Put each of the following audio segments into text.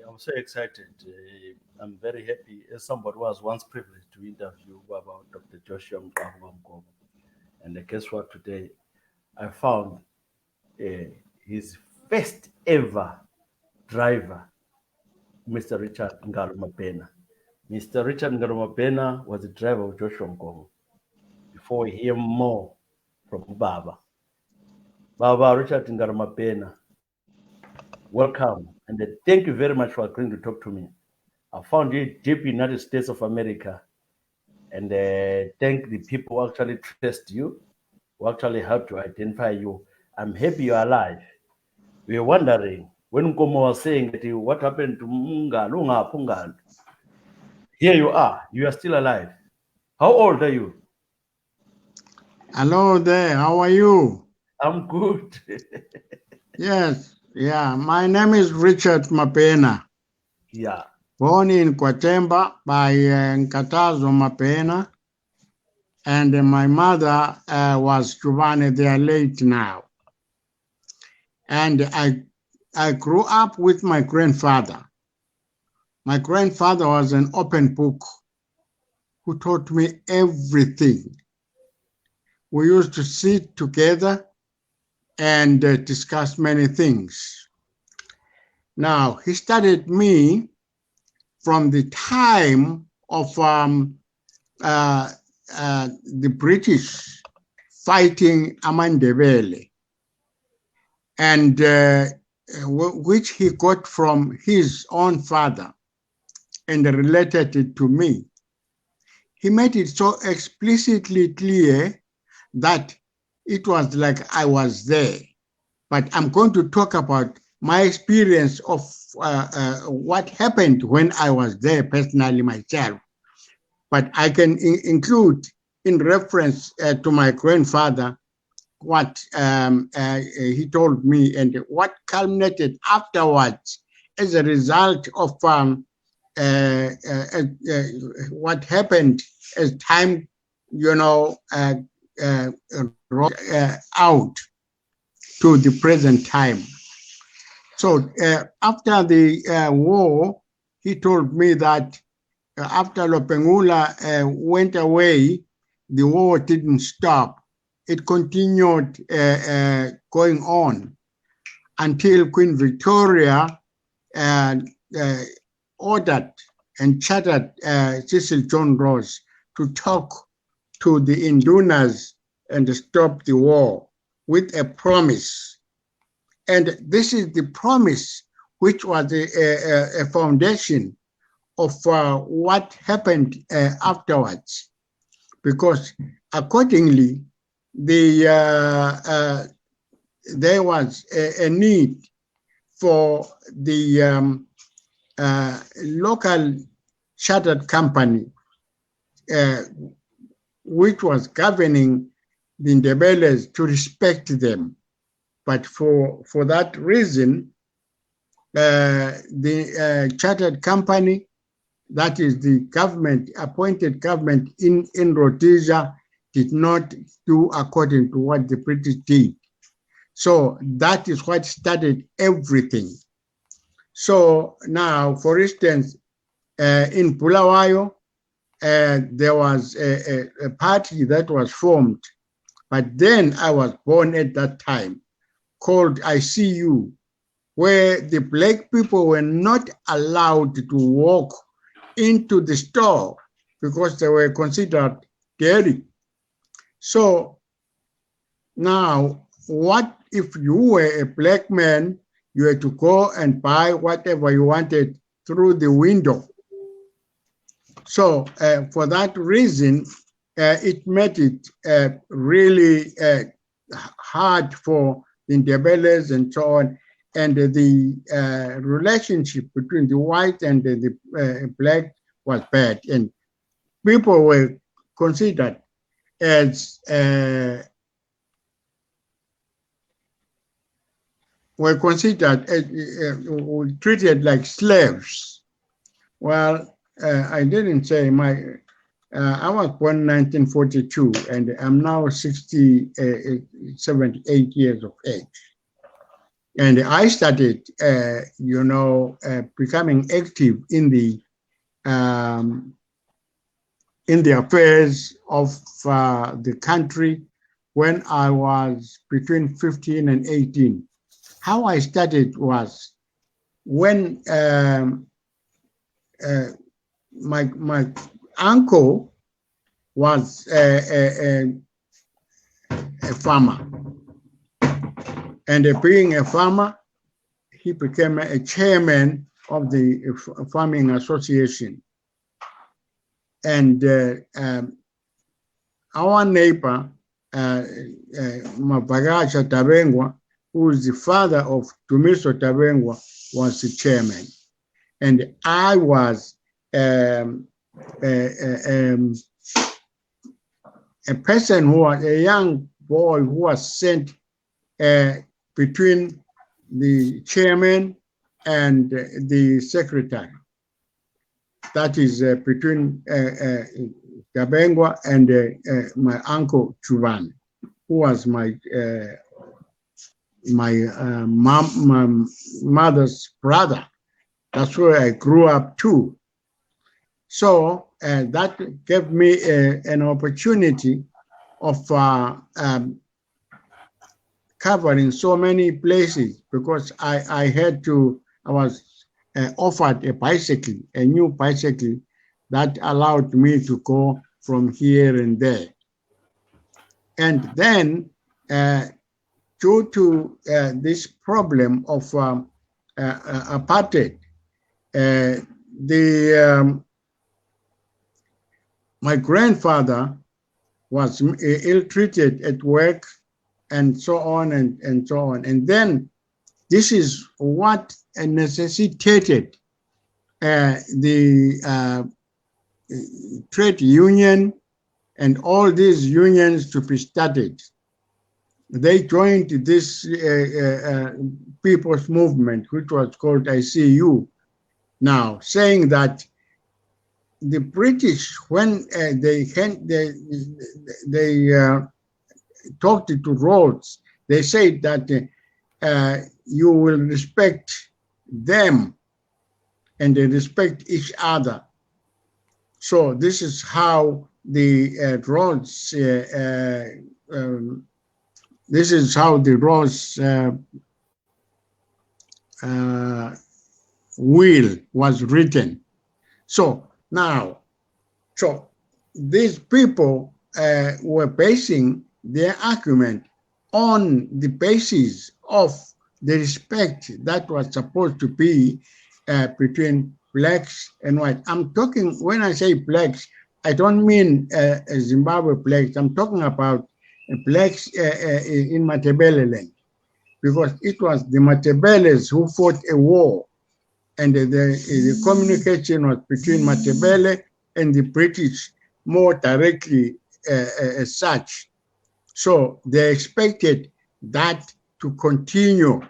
I'm so excited. I'm very happy as somebody who was once privileged to interview about Dr. Joshua Nkomo. And guess what? Today I found his first ever driver, Mr. Richard Ngalo Mabhena. Mr. Richard Ngalo Mabhena was the driver of Joshua Nkomo. Before we hear more from Baba Richard Ngalo Mabhena, welcome, and thank you very much for agreeing to talk to me. I found you deep in the United States of America, and thank the people who actually trust you, who actually helped to identify you. I'm happy you're alive. We were wondering when Nkomo was saying that what happened to Ngalo. Here you are still alive. How old are you? Hello there, how are you? I'm good. Yes, yeah, my name is Richard Mabhena. Yeah. Born in Kwatemba by Nkatazo Mabhena, and my mother was Giovanni, they are late now. And I grew up with my grandfather. My grandfather was an open book who taught me everything. We used to sit together and discuss many things. Now, he studied me from the time of the British fighting Amandebele, and which he got from his own father and related it to me. He made it so explicitly clear that it was like I was there. But I'm going to talk about my experience of what happened when I was there personally myself. But I can include in reference to my grandfather what he told me and what culminated afterwards as a result of what happened as time, out to the present time. So after the war, he told me that after Lopengula went away, the war didn't stop. It continued going on until Queen Victoria ordered and chartered Cecil John Ross to talk to the Indunas and stop the war with a promise. And this is the promise which was a foundation of what happened afterwards, because accordingly, there was a need for the local chartered company, which was governing the Ndebeles, to respect them. But for that reason, the chartered company, that is the government, appointed government in Rhodesia, did not do according to what the British did. So that is what started everything. So now, for instance, in Bulawayo, there was a party that was formed, but then I was born at that time, called ICU, where the black people were not allowed to walk into the store because they were considered dirty. So now, what if you were a black man, you had to go and buy whatever you wanted through the window. So for that reason, it made it really hard for the Ndebelés and so on, and the relationship between the white and the black was bad, and people were considered as treated like slaves. Well, I didn't say I was born in 1942, and I'm now 78 years of age. And I started, becoming active in the affairs of the country when I was between 15 and 18. How I started was when my uncle was a farmer, and being a farmer, he became a chairman of the farming association. And our neighbor, Mabhena Tabengwa, who is the father of Tumiso Tabengwa, was the chairman. And I was a person who was a young boy who was sent between the chairman and the secretary. That is between Tabengwa and my uncle Chuvan, who was my mother's brother. That's where I grew up too. So that gave me an opportunity of covering so many places, because I was offered a bicycle, a new bicycle that allowed me to go from here and there. And then due to this problem of apartheid, my grandfather was ill-treated at work, and so on and so on. And then this is what necessitated the trade union and all these unions to be started. They joined this people's movement, which was called ICU, now, saying that the British, when they talked to Rhodes, they said that you will respect them and they respect each other. So this is how the Rhodes, will was written. So now, these people were basing their argument on the basis of the respect that was supposed to be between blacks and white. I'm talking, when I say blacks, I don't mean Zimbabwe blacks. I'm talking about blacks in Matabele land, because it was the Matabeles who fought a war, and the communication was between Matabele and the British more directly as such. So they expected that to continue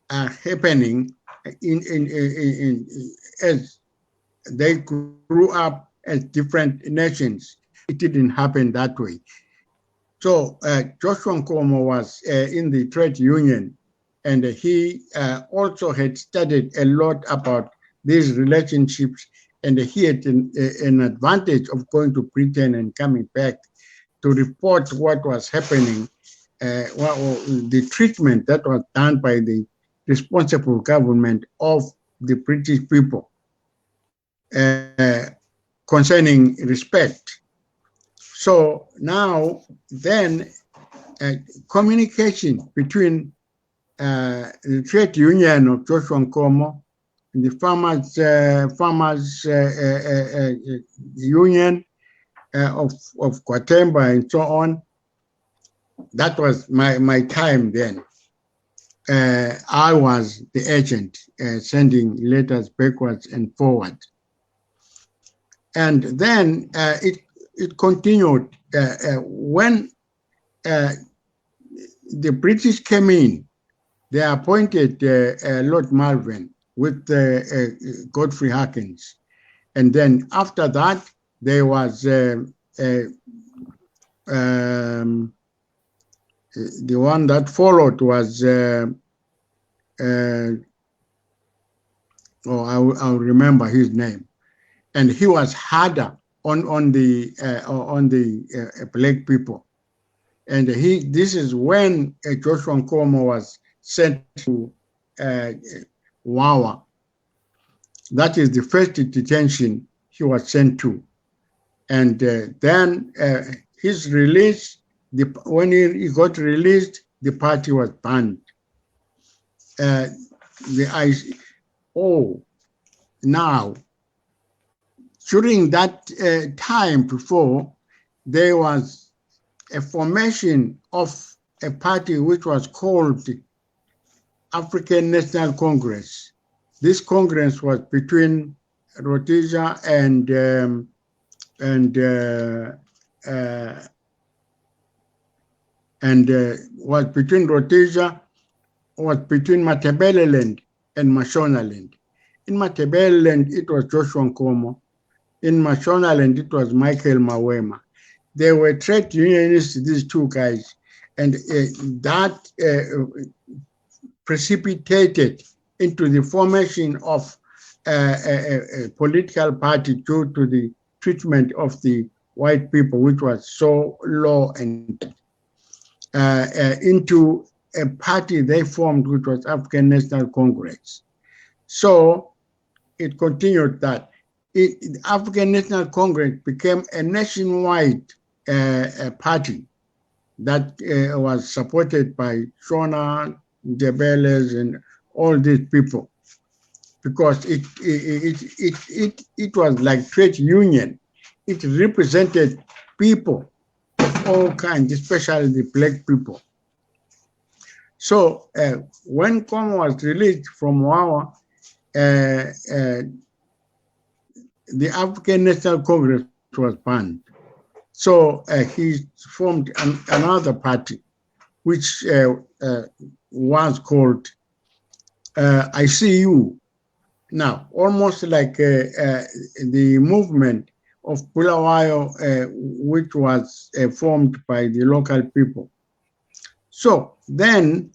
happening as they grew up as different nations. It didn't happen that way. So Joshua Nkomo was in the trade union, and he also had studied a lot about these relationships, and he had an advantage of going to Britain and coming back to report what was happening, the treatment that was done by the responsible government of the British people concerning respect. So now, then, communication between the trade union of Joshua Nkomo, the farmers union of Kwatemba and so on. That was my time then. I was the agent sending letters backwards and forward. And then it continued when the British came in. They appointed Lord Malvern with Godfrey Harkins. And then after that, there was the one that followed was, I'll remember his name. And he was harder on the black people. And this is when Joshua Nkomo was sent to Wawa. That is the first detention he was sent to. And then his release, when he got released, the party was banned. Now, during that time before, there was a formation of a party which was called the African National Congress. This Congress was between Rhodesia and was between Rhodesia, was between Matabeleland and Mashonaland. In Matabeleland, it was Joshua Nkomo. In Mashonaland, it was Michael Mawema. They were trade unionists, these two guys, and that precipitated into the formation of a political party due to the treatment of the white people, which was so low, and into a party they formed, which was African National Congress. So it continued that. The African National Congress became a nationwide party that was supported by Shona, Debeles, and all these people, because it was like trade union. It represented people of all kinds, especially the black people. So when Nkomo was released from Wawa, the African National Congress was banned. So he formed another party, which was called ICU. Now, almost like the movement of Bulawayo, which was formed by the local people. So then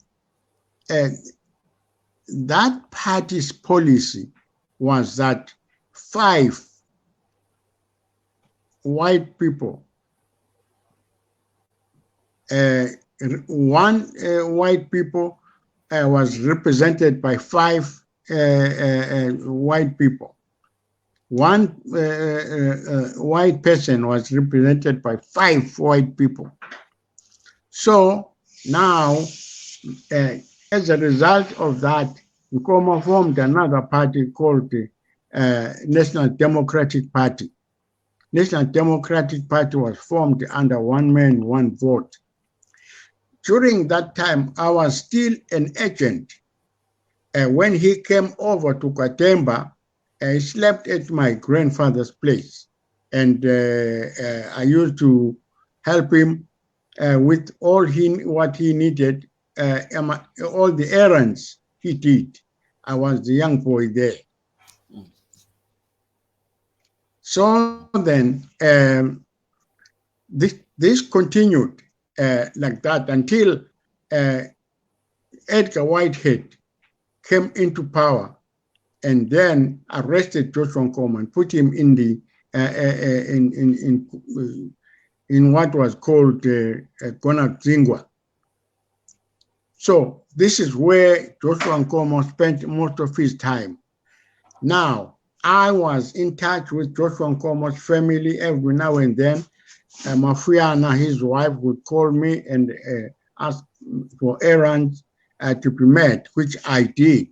that party's policy was that 5 white people, 1 white people was represented by 5 white people. 1 white person was represented by 5 white people. So now, as a result of that, Nkomo formed another party called the National Democratic Party. National Democratic Party was formed under 1 man, 1 vote. During that time, I was still an agent. When he came over to Kwatemba, I slept at my grandfather's place, and I used to help him with all what he needed, all the errands he did. I was the young boy there. So then this continued like that until Edgar Whitehead came into power and then arrested Joshua Nkomo and put him in the in what was called Gonadzingwa. So this is where Joshua Nkomo spent most of his time. Now, I was in touch with Joshua Nkomo's family every now and then. Mafuyana, his wife, would call me and ask for errands. to be met, which I did,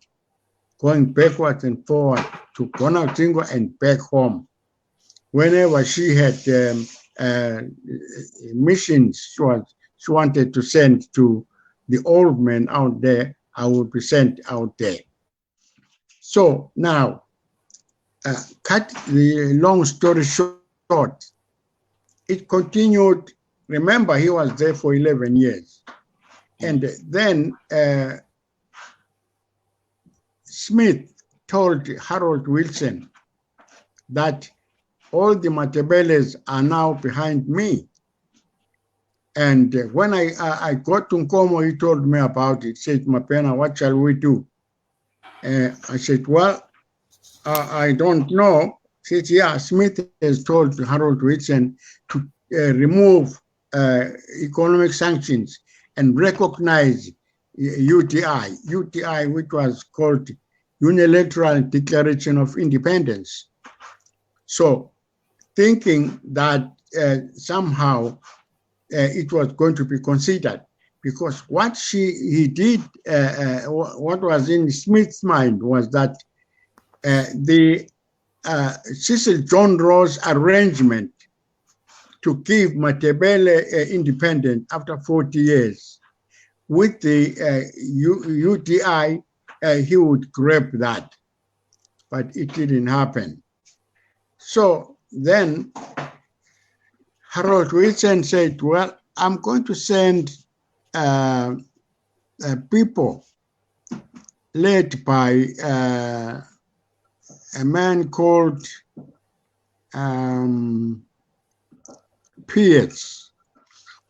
going backwards and forward to Konautingo and back home. Whenever she had missions she wanted to send to the old men out there, I would be sent out there. So now, cut the long story short, it continued. Remember, he was there for 11 years. And then Smith told Harold Wilson that all the Matebeles are now behind me. And when I got to Nkomo, he told me about it. He said, Mabhena, what shall we do? I said, well, I don't know. He said, yeah, Smith has told Harold Wilson to remove economic sanctions and recognize UTI, which was called Unilateral Declaration of Independence. So thinking that somehow it was going to be considered, because what he did, what was in Smith's mind was that the Cecil John Ross arrangement to give Matebele independent after 40 years with the UTI, he would grab that, but it didn't happen. So then Harold Wilson said, well, I'm going to send people led by a man called Pierce,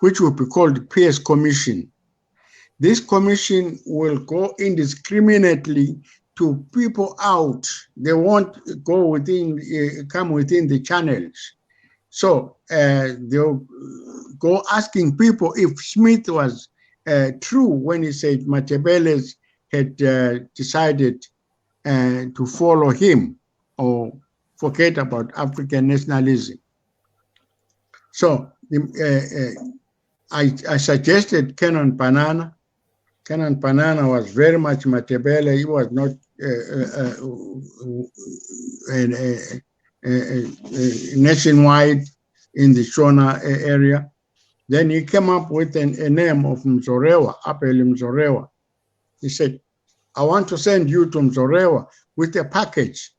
which will be called the Pierce Commission. This commission will go indiscriminately to people out. They won't go within, come within the channels. So they'll go asking people if Smith was true when he said Matebeles had decided to follow him or forget about African nationalism. So I suggested Canon Banana. Canon Banana was very much Matebele. He was not nationwide in the Shona area. Then he came up with a name of Mzorewa, Apel Mzorewa. He said, I want to send you to Mzorewa with a package.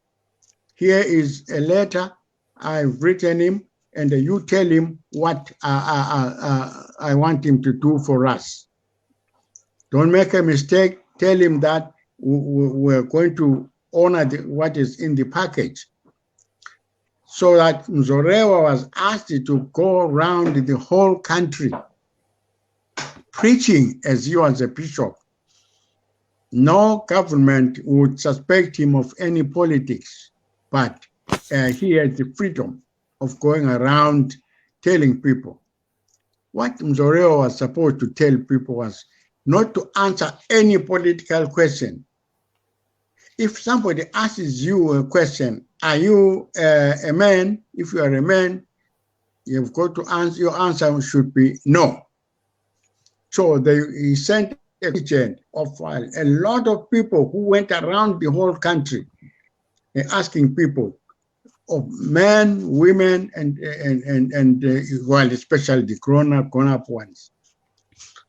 Here is a letter I've written him, and you tell him what I want him to do for us. Don't make a mistake. Tell him that we're going to honor what is in the package. So that Mzorewa was asked to go around the whole country preaching as he was a bishop. No government would suspect him of any politics, but he had the freedom of going around telling people. What Mzorewa was supposed to tell people was not to answer any political question. If somebody asks you a question, are you a man? If you are a man, you've got to answer, your answer should be no. So he sent a agent of a lot of people who went around the whole country asking people, of men, women, and well, especially the grown-up ones.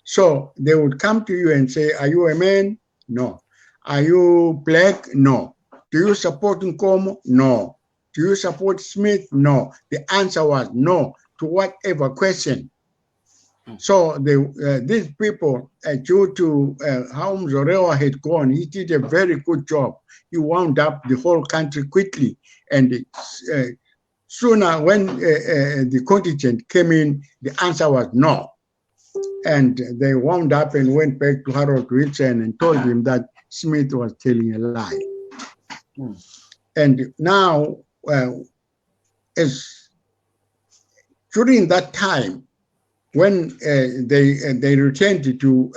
So they would come to you and say, are you a man? No. Are you black? No. Do you support Nkomo? No. Do you support Smith? No. The answer was no to whatever question. So these people, due to how Mzorewa had gone, he did a very good job. He wound up the whole country quickly. And sooner when the contingent came in, the answer was no. And they wound up and went back to Harold Wilson and told him that Smith was telling a lie. And now, during that time, when they returned to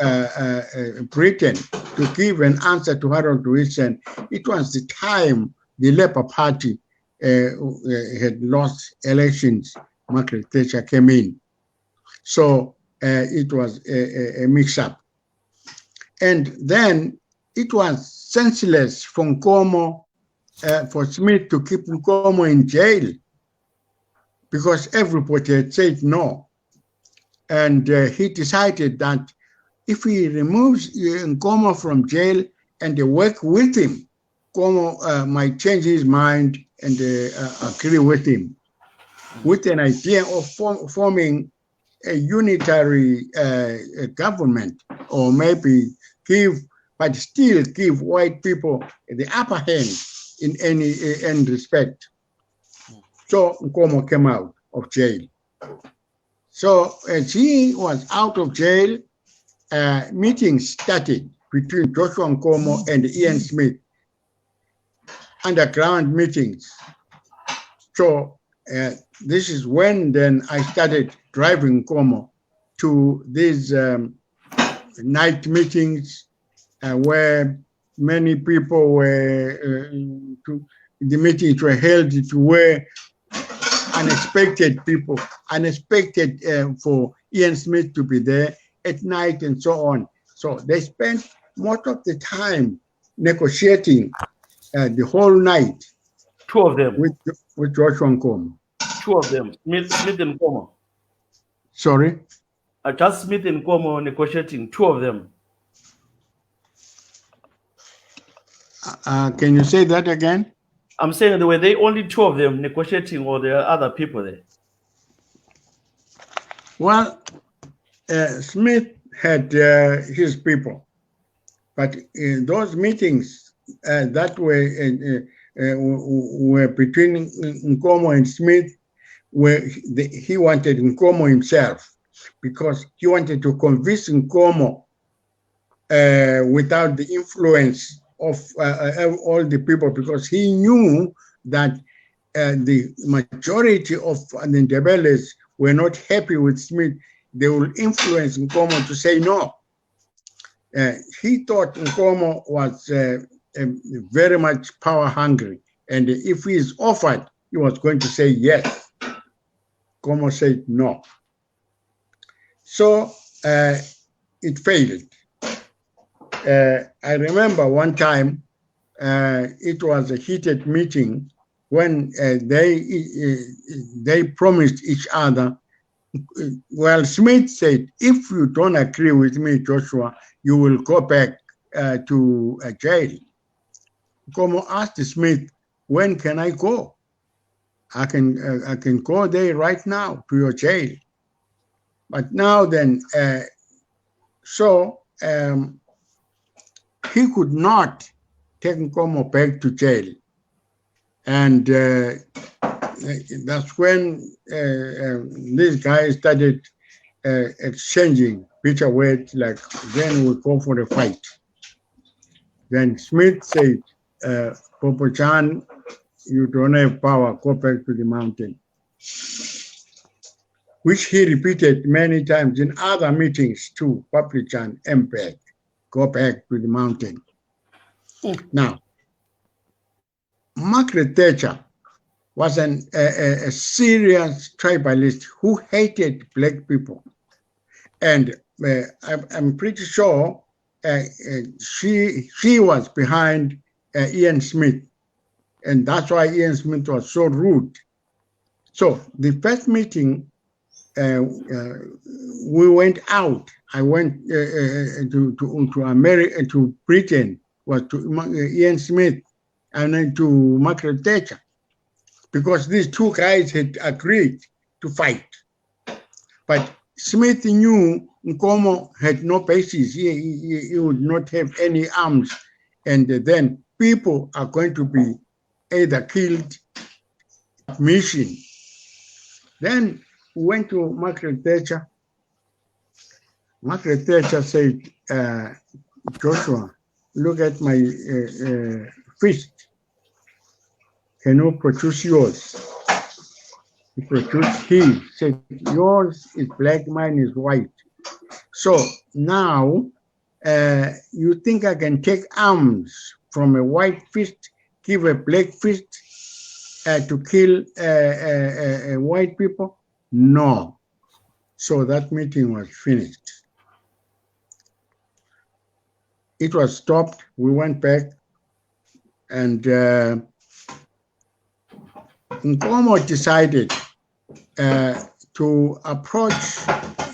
Britain to give an answer to Harold Wilson, it was the time the Labour Party had lost elections. Margaret Thatcher came in. So it was a mix-up. And then it was senseless for Nkomo, for Smith to keep Nkomo in jail because everybody had said no. And he decided that if he removes Nkomo from jail and they work with him, Nkomo might change his mind and agree with him, with an idea of forming a unitary government, or maybe but still give white people the upper hand in any respect. So Nkomo came out of jail. So as he was out of jail, meetings started between Joshua Nkomo and Ian Smith, underground meetings. So this is when then I started driving Nkomo to these night meetings where many people were, the meetings were held to where unexpected people, unexpected for Ian Smith to be there at night and so on. So they spent most of the time negotiating the whole night. Two of them. With Joshua Nkomo. Two of them, Smith and Nkomo. Sorry? Just Smith and Nkomo negotiating, two of them. Can you say that again? I'm saying there were they only two of them negotiating, or there are other people there? Well, Smith had his people, but in those meetings that were between Nkomo and Smith, where he wanted Nkomo himself, because he wanted to convince Nkomo without the influence of all the people, because he knew that the majority of the Ndebelés were not happy with Smith. They will influence Nkomo to say no. He thought Nkomo was very much power hungry, and if he is offered, he was going to say yes. Nkomo said no. So it failed. I remember one time it was a heated meeting when they promised each other. Well, Smith said, if you don't agree with me, Joshua, you will go back to jail. Nkomo asked Smith, when can I go? I can go there right now to your jail. But now then, he could not take Nkomo back to jail. And that's when these guys started exchanging bitter words, like, then we go for a fight. Then Smith said, Popo Chan, you don't have power, go back to the mountain. Which he repeated many times in other meetings too, Popo Chan, MPEG, go back to the mountain. Now, Margaret Thatcher was a serious tribalist who hated black people. And I'm pretty sure she was behind Ian Smith. And that's why Ian Smith was so rude. So the first meeting, we went out. I went to America, to Britain, was to Ian Smith, and then to Margaret Thatcher, because these two guys had agreed to fight. But Smith knew Nkomo had no basis. He would not have any arms, and then people are going to be either killed, mission. Then we went to Margaret Thatcher. Margaret Thatcher said, Joshua, look at my fist. Can you produce yours? He produced his. Said, yours is black, mine is white. So now, you think I can take arms from a white fist, give a black fist to kill white people? No. So that meeting was finished. it was stopped. We went back, and Nkomo decided to approach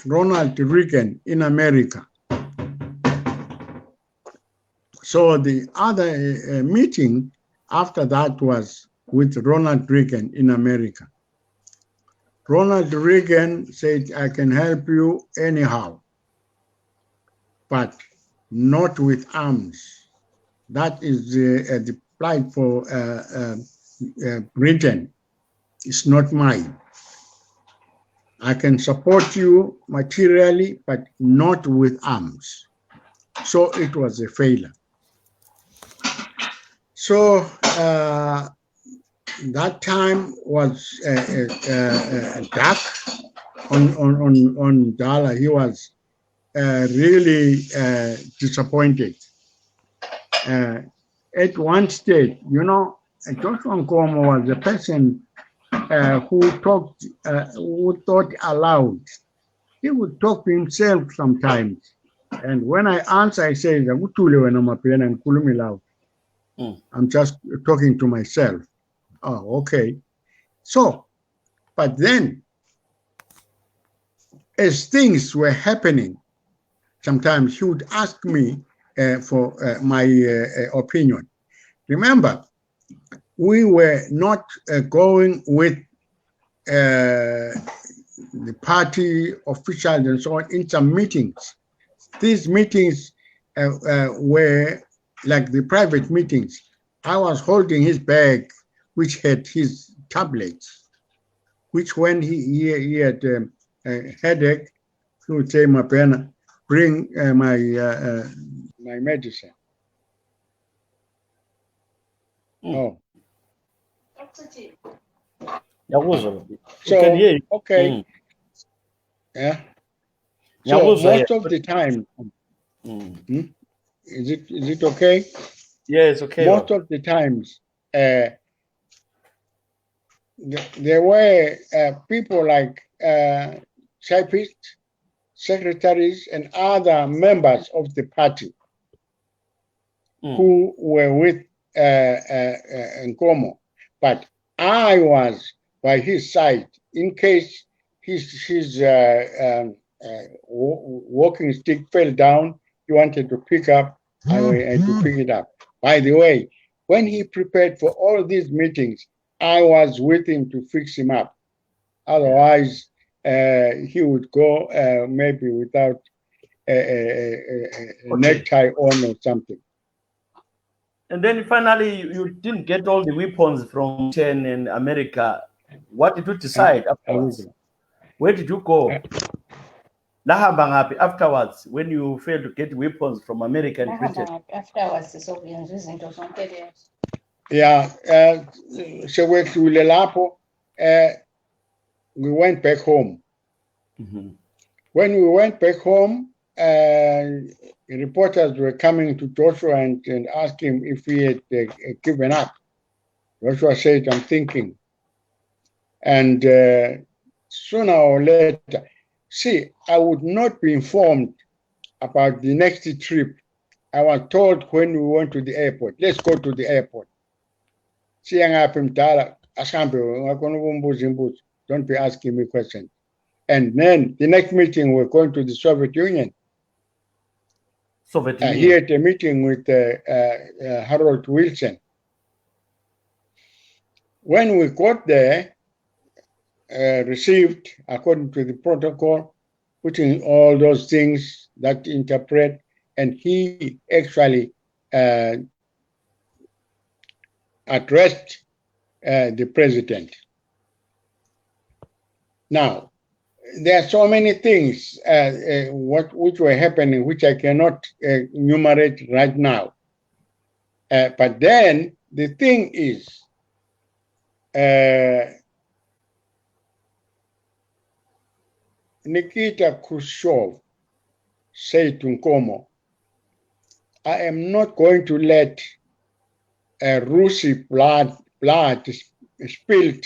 Ronald Reagan in America. So the other meeting after that was with Ronald Reagan in America. Ronald Reagan said, I can help you anyhow, but not with arms. That is the plight for Britain. It's not mine. I can support you materially, but not with arms. So it was a failure. So that time was dark on Dala. He was really disappointed. At one stage, you know, Joshua Nkomo was a person who talked, who thought aloud. He would talk to himself sometimes. And when I answer, I say, I'm just talking to myself. Oh, okay. So, but then, as things were happening, sometimes he would ask me for my opinion. Remember, we were not going with the party officials and so on in some meetings. These meetings were like the private meetings. I was holding his bag, which had his tablets, which when he had a headache, he would say, Mabhena, bring my medicine. Oh. So, okay. Yeah. So most of the time, is it okay? Yeah, it's okay. Most of the times, there were people like typists, secretaries, and other members of the party who were with Nkomo, but I was by his side in case his walking stick fell down. He wanted to pick up, I had to pick it up. By the way, when he prepared for all these meetings, I was with him to fix him up. Otherwise, he would go maybe without a necktie on or something. And then finally, you didn't get all the weapons from Britain and America. What did you decide afterwards? Where did you go? Afterwards, when you failed to get weapons from America and Britain. Afterwards, yeah, so we went back home. When we went back home, reporters were coming to Joshua and asked him if he had given up. Joshua said, I'm thinking. And sooner or later, see, I would not be informed about the next trip. I was told when we went to the airport, let's go to the airport. Don't be asking me questions. And then the next meeting, we're going to the Soviet Union. He had a meeting with Harold Wilson. When we got there, received, according to the protocol, putting all those things that interpret, and he actually addressed the president. Now, there are so many things which were happening, which I cannot enumerate right now. But then the thing is, Nikita Khrushchev said to Nkomo, I am not going to let Rusi blood spilled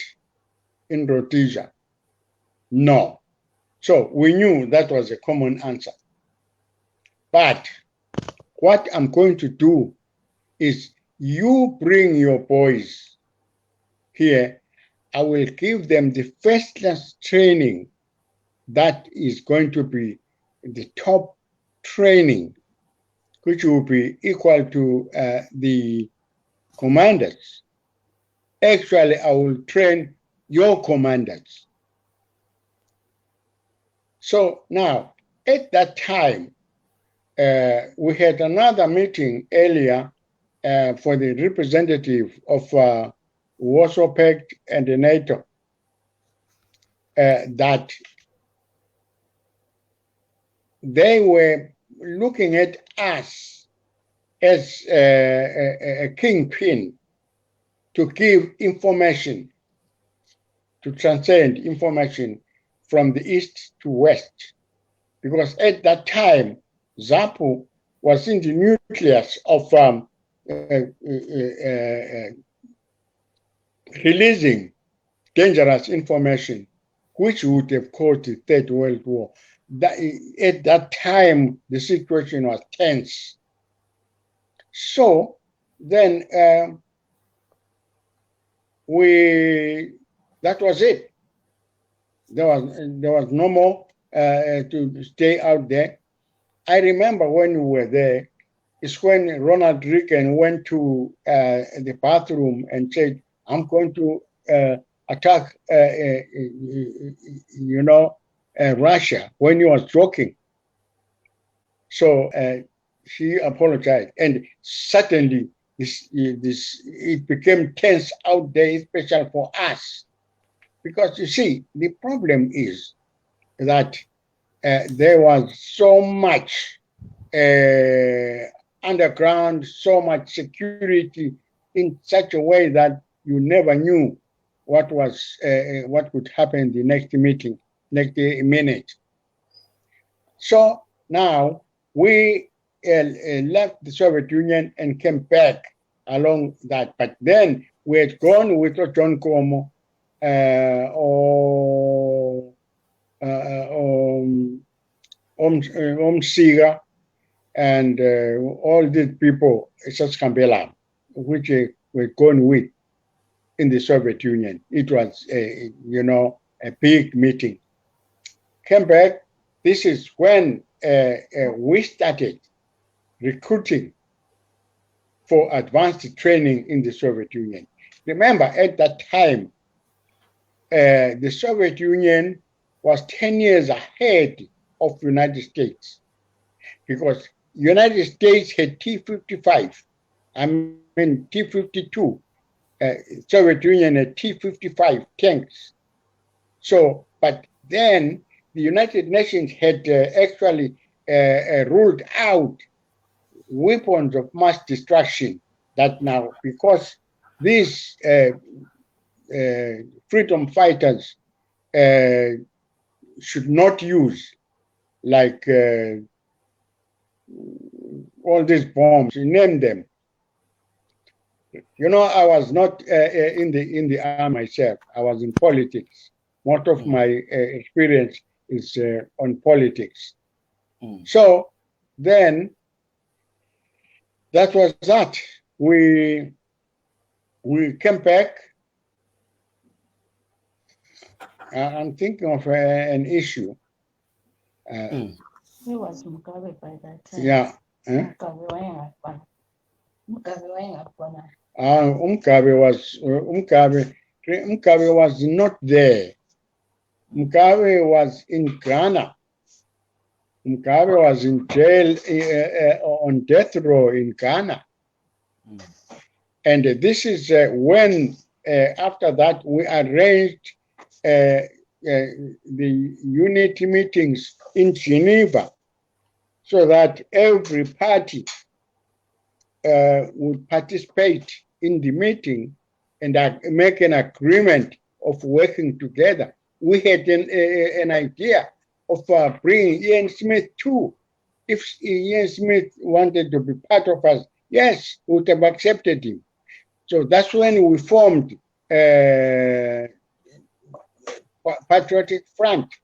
in Rhodesia. No. So we knew that was a common answer. But what I'm going to do is you bring your boys here. I will give them the first class training that is going to be the top training, which will be equal to the commanders. Actually, I will train your commanders. So now, at that time, we had another meeting earlier for the representative of Warsaw Pact and the NATO that they were looking at us as a kingpin to give information, to transcend information from the east to west. Because at that time, Zapu was in the nucleus of releasing dangerous information, which would have caused the Third World War. At that time, the situation was tense. So then that was it. There was no more to stay out there. I remember when we were there, it's when Ronald Reagan went to the bathroom and said, I'm going to attack, Russia, when he was joking. So she apologized. And suddenly, it became tense out there, especially for us. Because you see, the problem is that there was so much underground, so much security in such a way that you never knew what would happen the next minute. So now we left the Soviet Union and came back along that. But then we had gone with Joshua Nkomo, Siga, and all these people, such Kambela, which were gone with in the Soviet Union. It was, a big meeting. Came back. This is when we started recruiting for advanced training in the Soviet Union. Remember, at that time, the Soviet Union was 10 years ahead of the United States, because United States had T-55, T-52. Soviet Union had T-55 tanks. So, but then the United Nations had actually ruled out weapons of mass destruction that now, because these freedom fighters should not use, like all these bombs, you name them. I was not in the army myself. I was in politics. Most of my experience is on politics. So then, that was that. We came back. I'm thinking of an issue. He was Mugabe by that time. Yeah. Mugabe was not there. Mugabe was in Ghana. Mugabe was in jail on death row in Ghana. And this is when, after that, we arranged the unity meetings in Geneva, so that every party would participate in the meeting and make an agreement of working together. We had an idea of bringing Ian Smith too. If Ian Smith wanted to be part of us, yes, we would have accepted him. So that's when we formed Patriotic Front.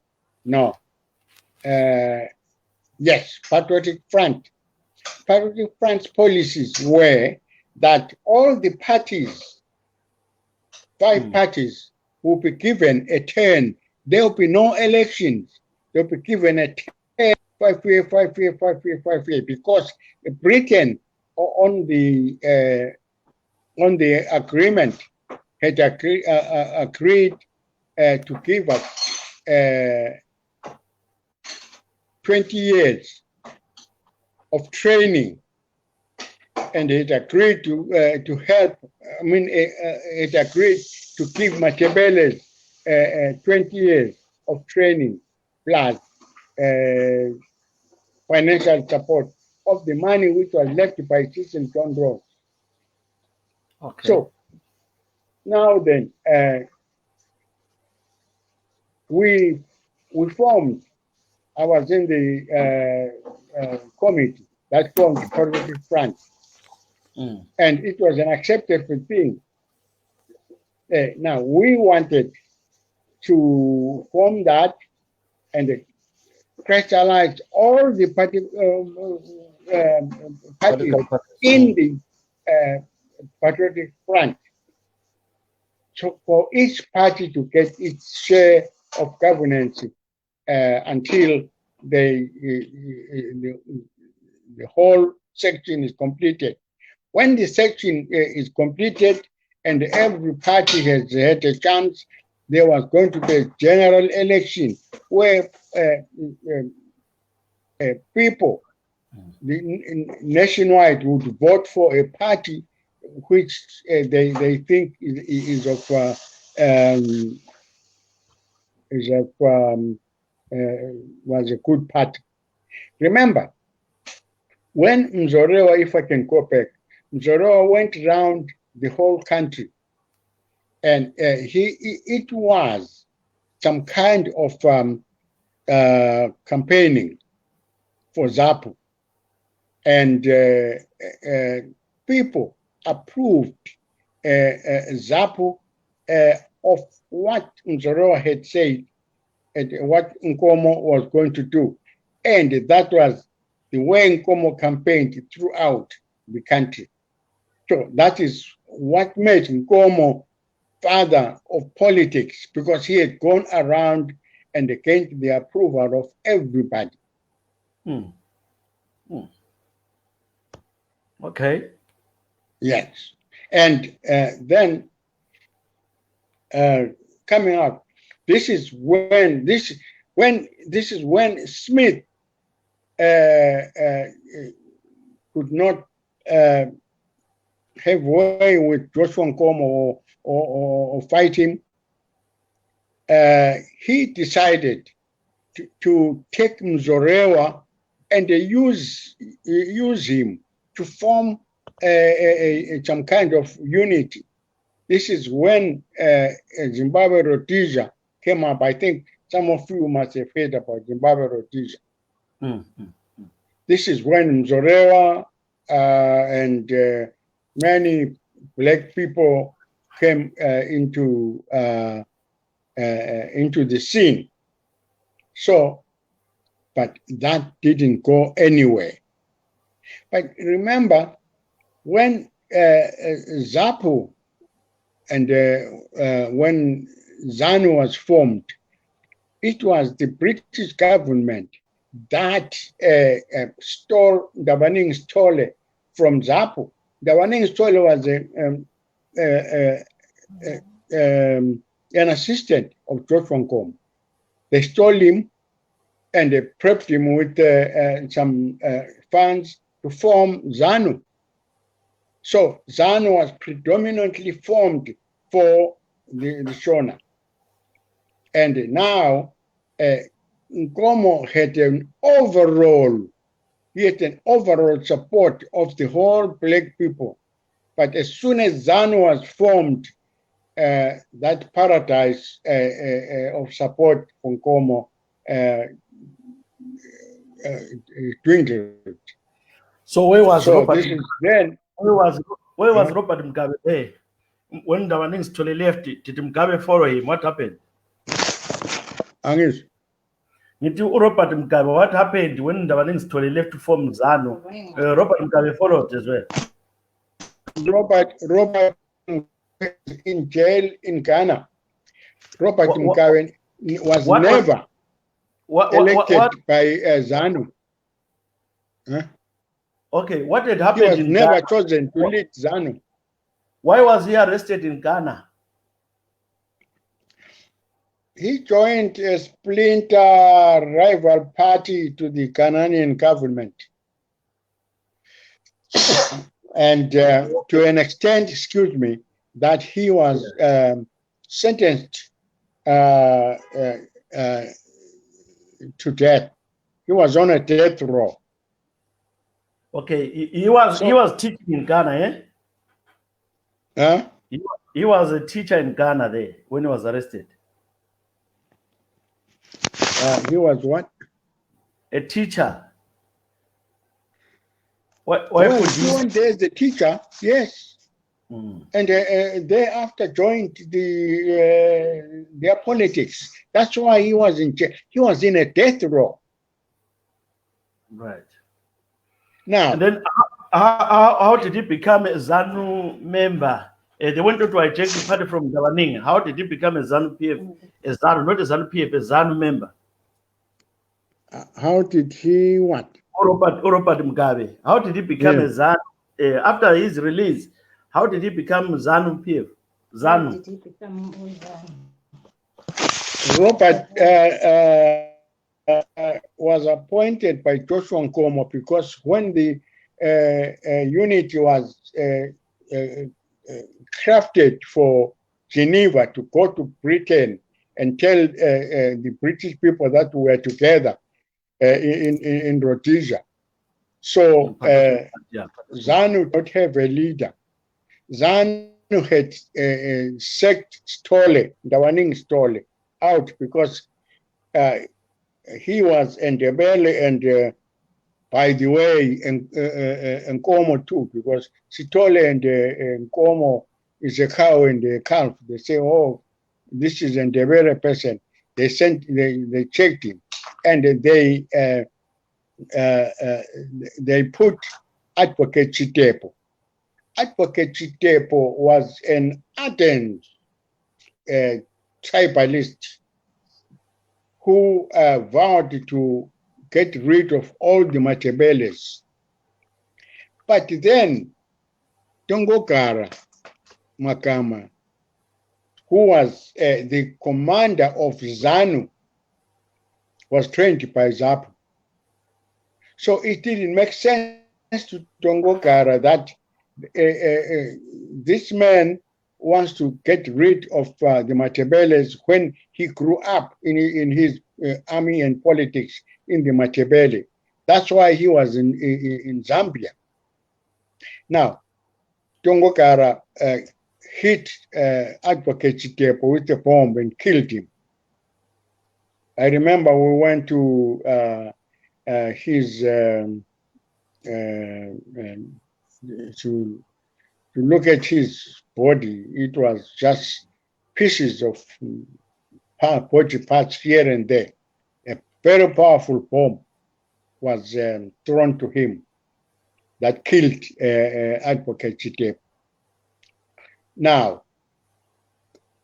Patriotic Front. Patriotic Front's policies were that all the parties, 5 parties, will be given a turn. There will be no elections. They'll be given a turn, 5 year, 5 year, 5 year, 5 year, because Britain on the agreement had agreed to give us 20 years of training, and it agreed to help. I mean, it agreed to give Machiavelli 20 years of training plus financial support of the money which was left by Citizen John Ross. Okay. So now then, we formed. I was in the committee that formed the Patriotic Front, and it was an acceptable thing. Now we wanted to form that and crystallize all the parties in the Patriotic Front. So for each party to get its share of governance until the whole section is completed. When the section is completed and every party has had a chance, there was going to be a general election where people nationwide would vote for a party which they think was a good party. Remember, when Mzorewa, if I can go back, Mzorewa went around the whole country, and it was some kind of campaigning for Zapu, and people approved Zapu of what Mzorewa had said and what Nkomo was going to do. And that was the way Nkomo campaigned throughout the country. So that is what made Nkomo father of politics, because he had gone around and gained the approval of everybody. Okay. Yes. And then coming up, this is when Smith could not have way with Joshua Nkomo or fight him. He decided to take Mzorewa and use him to form some kind of unity. This is when Zimbabwe Rhodesia came up. I think some of you must have heard about Zimbabwe Rhodesia. This is when Mzorewa and many black people came into the scene. So, but that didn't go anywhere. But remember, when Zapu and when Zanu was formed, it was the British government that stole Dabaning Stole from Zapu. Dabaning Stole was an assistant of Joshua Nkomo. They stole him and they prepped him with some funds to form Zanu. So Zanu was predominantly formed for the Shona. And now Nkomo had an overall support of the whole black people. But as soon as Zanu was formed, that paradise of support for Nkomo dwindled. So where was Robert? Then where was Robert Mugabe there? When Dabaning Stole left, did Mugabe follow him? What happened? Angis. Robert Mugabe, what happened when Ndabaningstole left to form Zanu? Robert Mugabe followed as well. Robert in jail in Ghana. Robert Mugabe was never elected by Zanu. Huh? Okay, what had happened he was in never Ghana? chosen to lead Zanu. Why was he arrested in Ghana? He joined a splinter rival party to the Ghanaian government. And to an extent, excuse me, that he was sentenced to death. He was on a death row. Okay, he was teaching in Ghana, eh? Huh? He was a teacher in Ghana there when he was arrested. He was what? A teacher. Why well, could he went there as a teacher, yes. Mm. And thereafter joined their politics. That's why he was in jail. He was in a death row. Right. Now, and then how did he become a Zanu member? They went to hijack the party from Ndabaning. How did he become a Zanu PF? A Zanu, not a Zanu PF, a Zanu member. How did he what? Robert Mugabe. How did he become a Zanu? After his release, how did he become Zanu PF? Zanu. Did he become Robert was appointed by Joshua Nkomo because when the unit was crafted for Geneva to go to Britain and tell the British people that we were together in Rhodesia. So Zanu don't have a leader. Zanu had sacked Ndabaning Stole out because he was Ndebele and by the way, Nkomo too, because Sitole and Nkomo is a cow and a calf. They say, oh, this is a Ndebele person. They checked him, and they put Advocate Chitepo. Advocate Chitepo was an ardent tribalist who vowed to get rid of all the Matebeles. But then Tongokara Makama, who was the commander of Zanu, was trained by Zapu. So it didn't make sense to Tongokara that this man wants to get rid of the Matebeles when he grew up in his army and politics in the Matebele. That's why he was in Zambia. Now, Tongokara hit Advocate Chitepo with a bomb and killed him. I remember we went to his to look at his body. It was just pieces of body parts here and there. A very powerful bomb was thrown to him that killed Advocate Chitepo. Now,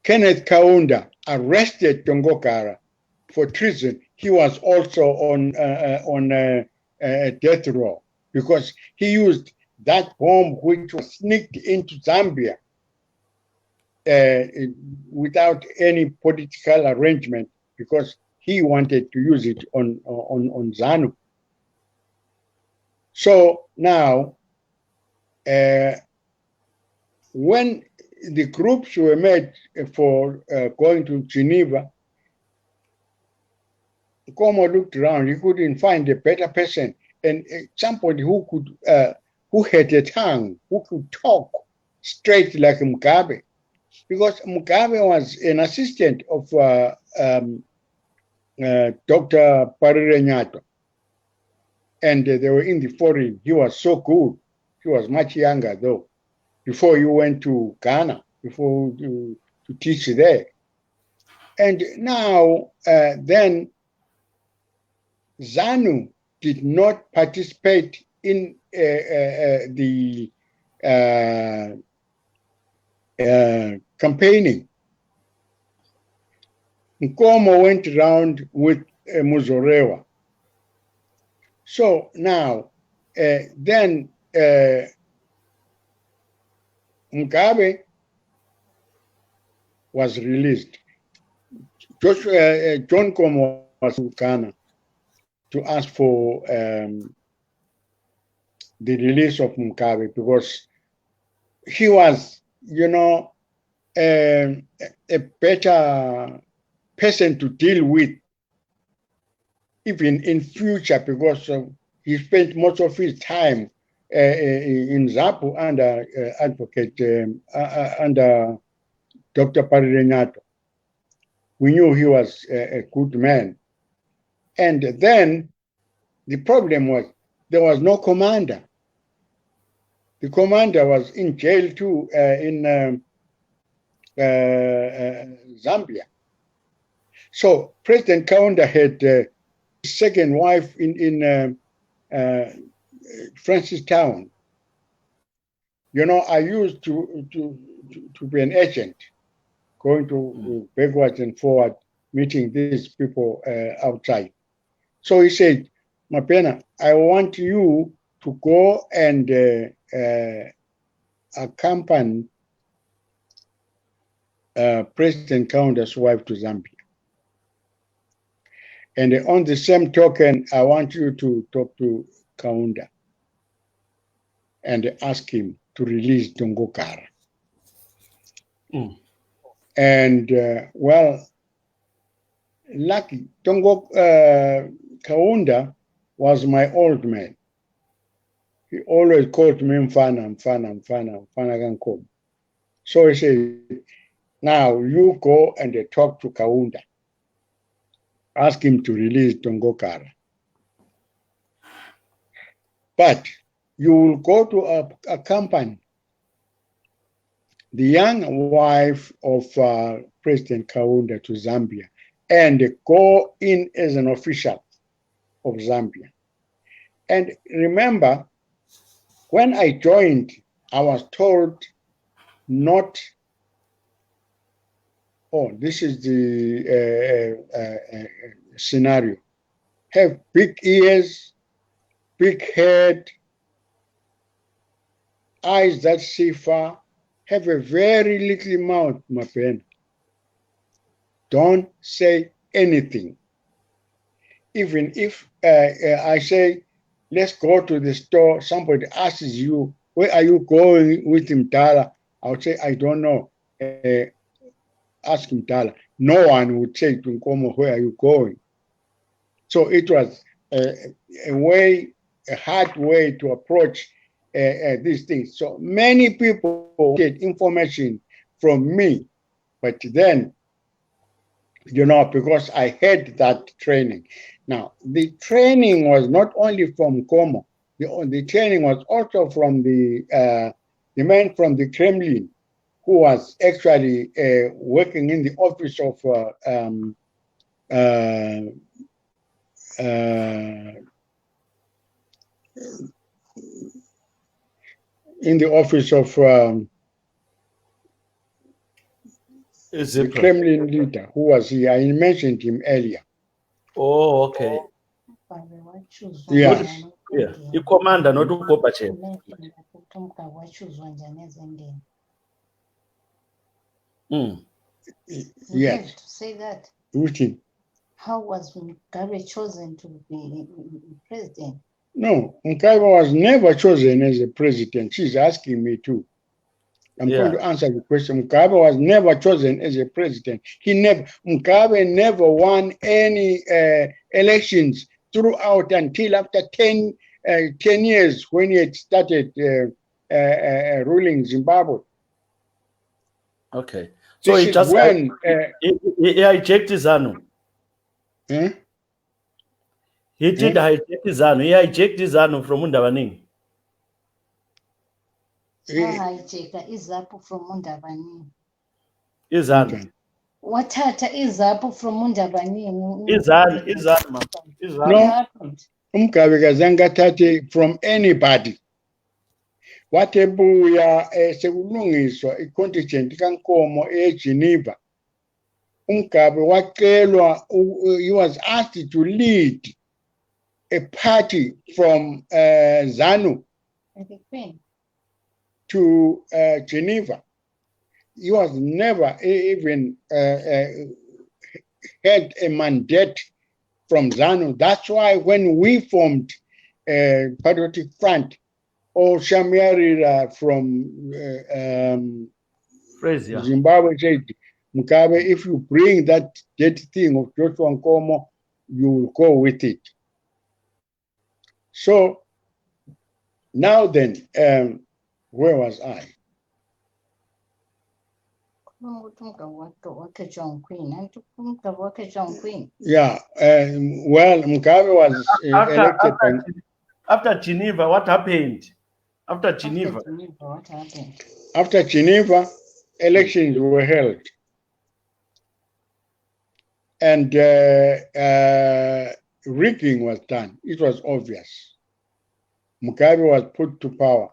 Kenneth Kaunda arrested Tongokara for treason. He was also on a death row because he used that bomb which was sneaked into Zambia without any political arrangement because he wanted to use it on Zanu. So now, when the groups were made for going to Geneva, Nkomo looked around. He couldn't find a better person and somebody who could, who had a tongue, who could talk straight like Mugabe, because Mugabe was an assistant of Dr. Parirenyato, and they were in the foreign. He was so good. He was much younger though. Before you went to Ghana, before to teach there. And now, then Zanu did not participate in the campaigning. Nkomo went around with Muzorewa. So now, then Mugabe was released. John Nkomo was in Ghana to ask for the release of Mugabe because he was, you know, a better person to deal with even in future because he spent most of his time in Zapu under advocate under Dr. Parirenyato. We knew he was a good man. And then the problem was there was no commander. The commander was in jail too in Zambia. So President Kaunda had his second wife in Francistown. You know, I used to be an agent, going to backwards and forward, meeting these people outside. So he said, Mabhena, I want you to go and accompany President Kaunda's wife to Zambia. And on the same token, I want you to talk to Kaunda and ask him to release Dongokara. And well, lucky, Kaunda was my old man. He always called me Mfana Gankomo. So he said, now you go and talk to Kaunda. Ask him to release Dongokara. But you will go to accompany the young wife of President Kaunda to Zambia and go in as an official of Zambia. And remember, when I joined, I was told not, oh, this is the scenario. Have big ears, big head, eyes that see far, have a very little mouth, Mabhena. Don't say anything. Even if I say, let's go to the store, somebody asks you, where are you going with Mtala? I would say, I don't know. Ask Mtala. No one would say to Nkomo, where are you going? So it was a hard way to approach these things. So many people get information from me, but then, you know, because I had that training. Now, the training was not only from Nkomo, the training was also from the man from the Kremlin, who was actually working in the office of the Kremlin leader, who was here. I mentioned him earlier. Oh, okay. Yeah. Yeah. The commander, not Gorbachev. Yes. To say that. Which? How was Mugabe chosen to be president? No, Mugabe was never chosen as a president. She's asking me too. I'm going to answer the question. Mugabe was never chosen as a president. Mugabe never won any elections throughout until after 10 years when he had started ruling Zimbabwe. Okay. So he just when he hijacked Zanu. Huh? He did hijack Zanu. He hijacked Zanu from Undavaning. Hijacker is Zapu from Undavaning. Zanu. wathatha iZapu from uNdabanini. Izani, ma. What No. happened? Mugabe kazange athathe from anybody. Watebuya sekulungiswa i-contingent kaNkomo eGeneva. Mugabe wacelwa, he was asked to lead a party from Zanu The Queen. to Geneva. He was never even had a mandate from Zanu. That's why when we formed Patriotic Front, or Shamyarira from Fraser. Zimbabwe said, Mugabe, if you bring that dirty thing of Joshua Nkomo, you will go with it. So now then, where was I? Yeah, well, Mugabe was elected by, After Geneva, what happened? After Geneva. What happened? after Geneva, elections were held. And rigging was done. It was obvious. Mugabe was put to power.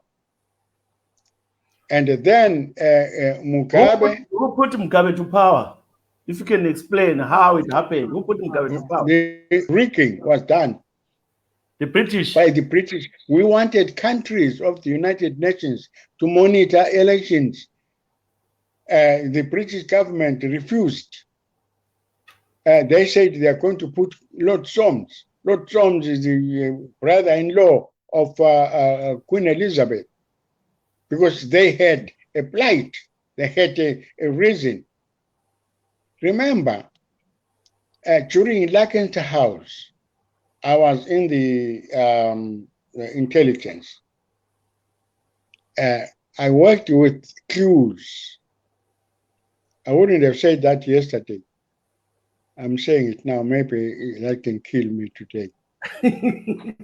And then Mugabe... Who put Mugabe to power? If you can explain how it happened. Who put Mugabe to power? The rigging was done. The British. By the British. We wanted countries of the United Nations to monitor elections. The British government refused. They said they are going to put Lord Soames. Lord Soames is the brother-in-law of Queen Elizabeth, because they had a plight. They had a reason. Remember, during Lakenster House, I was in the intelligence. I worked with clues. I wouldn't have said that yesterday. I'm saying it now. Maybe that can kill me today.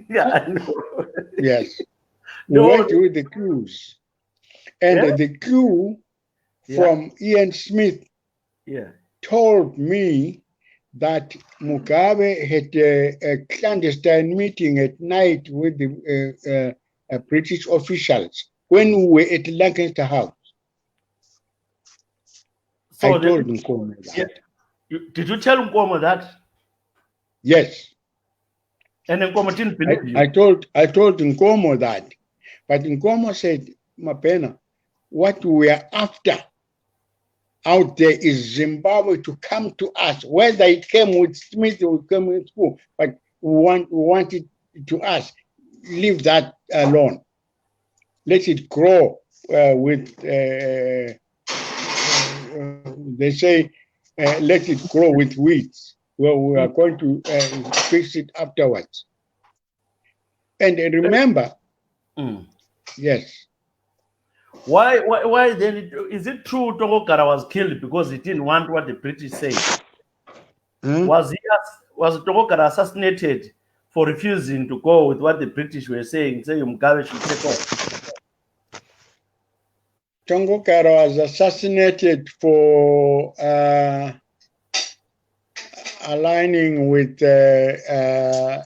Yeah, I know. Yes. No. We worked with the clues. And Yeah? the clue from Ian Smith told me that Mugabe had a clandestine meeting at night with the British officials when we were at Lancaster House. So I told Nkomo that. Did you tell Nkomo that? Yes. And Nkomo didn't believe you? I told Nkomo that. But Nkomo said, Mabhena, what we are after out there is Zimbabwe to come to us. Whether it came with Smith or it came with who, but we want it to us. Leave that alone. Let it grow with, they say, let it grow with weeds. Well, we are going to fix it afterwards. And remember, yes. Why then? Is it true Tongokara was killed because he didn't want what the British said? Was Tongokara assassinated for refusing to go with what the British were saying Mugabe should take off? Tongokara was assassinated for aligning with the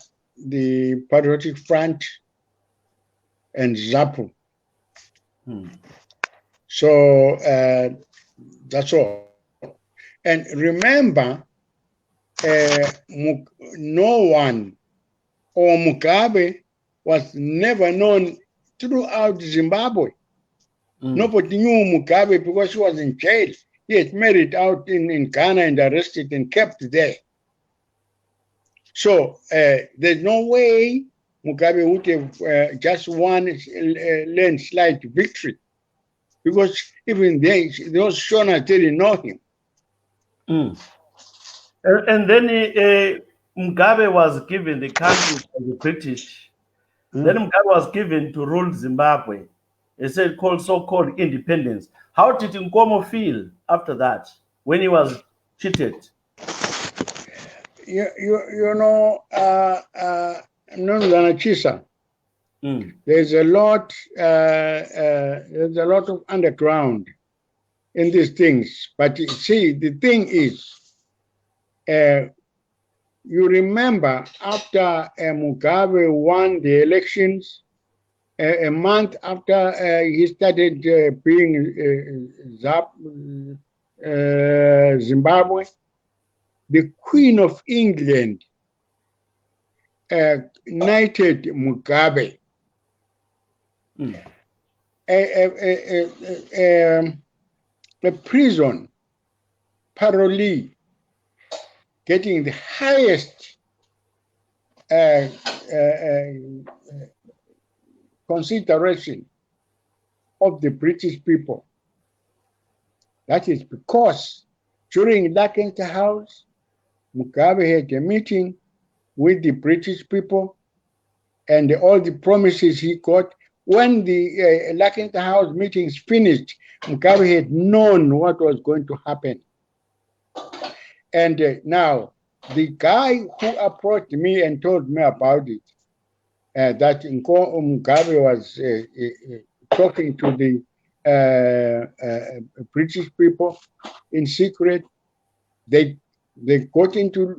Patriotic Front and Zapu. So that's all. And remember, no one or Mugabe was never known throughout Zimbabwe. Nobody knew Mugabe because he was in jail. He had married out in Ghana and arrested and kept there. So there's no way Mugabe would have just won a landslide victory, because even those Shona didn't know him. And then Mugabe was given the country by the British. Then Mugabe was given to rule Zimbabwe. They said so-called independence. How did Nkomo feel after that when he was cheated? You know, Chisa. There's a lot of underground in these things. But you see, the thing is, you remember after Mugabe won the elections, a month after he started being Zimbabwe, the Queen of England knighted Mugabe. A prison parolee getting the highest consideration of the British people. That is because during Lakenka House, Mugabe had a meeting with the British people, and all the promises he got. When the Lakenka House meetings finished, Mugabe had known what was going to happen. And now, the guy who approached me and told me about it, that Mugabe was talking to the British people in secret. They got into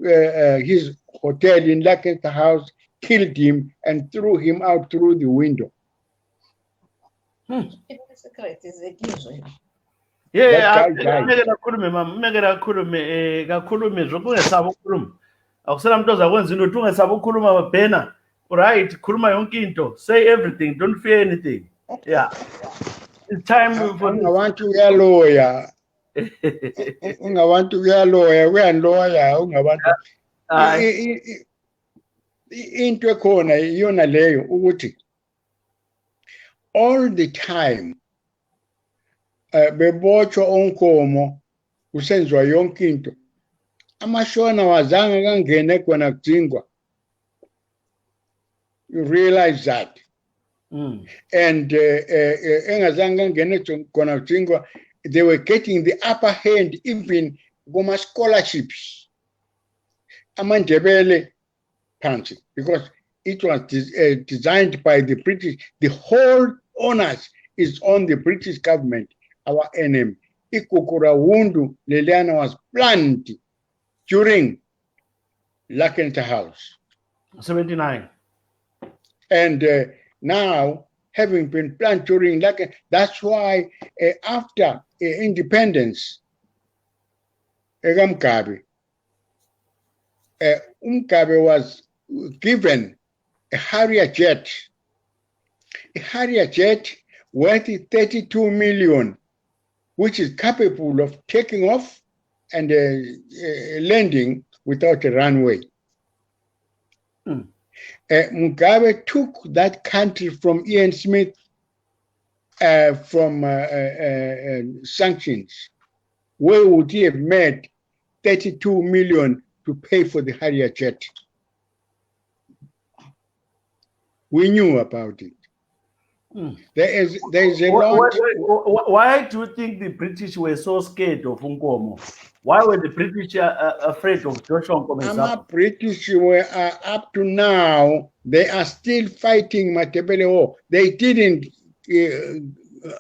his hotel in Lakenka House, killed him, and threw him out through the window. Secret is a usual. Yeah, That guy died. kakhulume zokungesaba ukukhuluma. Akusela umuntu ozakwenza into ungesaba ukukhuluma Mabhena. Right, khuluma yonke into. Say everything, don't fear anything. Yeah. It's time for Ungabantu uyaloya. Ungabantu uyaloya, uyanloya, ungabantu. Into ekhona iyona leyo ukuthi all the time bebotshwa Nkomo kusenziwa yonke into. Amashona wazange kangene khona kudingwa. You realize that. And engazange kangene khona kudingwa, they were getting the upper hand even kuma scholarships. Amandebele phansi, because it was designed by the British. The whole onus is on the British government, our enemy. Ikukura Wundu Liliana was planned during Lakenka House. 79. And now, having been planned during Lakenka, that's why after independence, Mugabe was given a Harrier jet worth 32 million, which is capable of taking off and landing without a runway. Mugabe took that country from Ian Smith from sanctions. Where would he have made 32 million to pay for the Harrier jet? We knew about it. There is a lot. Why do you think the British were so scared of Nkomo? Why were the British afraid of Joshua Nkomo? The British were up to now, they are still fighting Matebele War. They didn't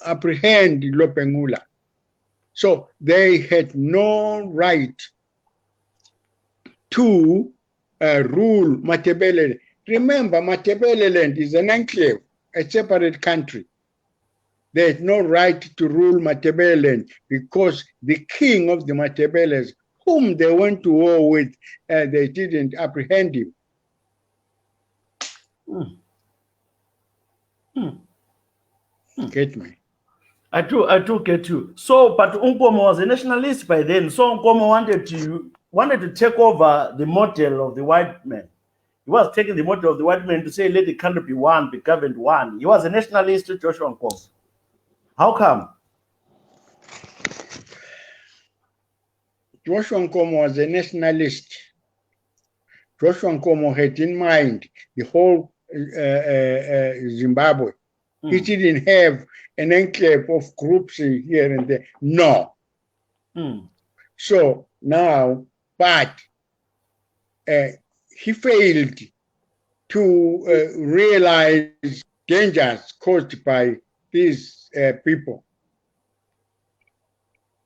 apprehend Lopengula. So they had no right to rule Matebele. Remember, Matebele land is an enclave, a separate country. They had no right to rule Matebele land because the king of the Matebeles, whom they went to war with, they didn't apprehend him. Get me? I do get you. So, but Nkomo was a nationalist by then. So Nkomo wanted to take over the model of the white man. He was taking the model of the white man to say, let the country be one, be governed one. He was a nationalist, Joshua Nkomo. How come? Joshua Nkomo was a nationalist. Joshua Nkomo had in mind the whole Zimbabwe. He didn't have an enclave of groups here and there. No. So now, but he failed to realize dangers caused by these people.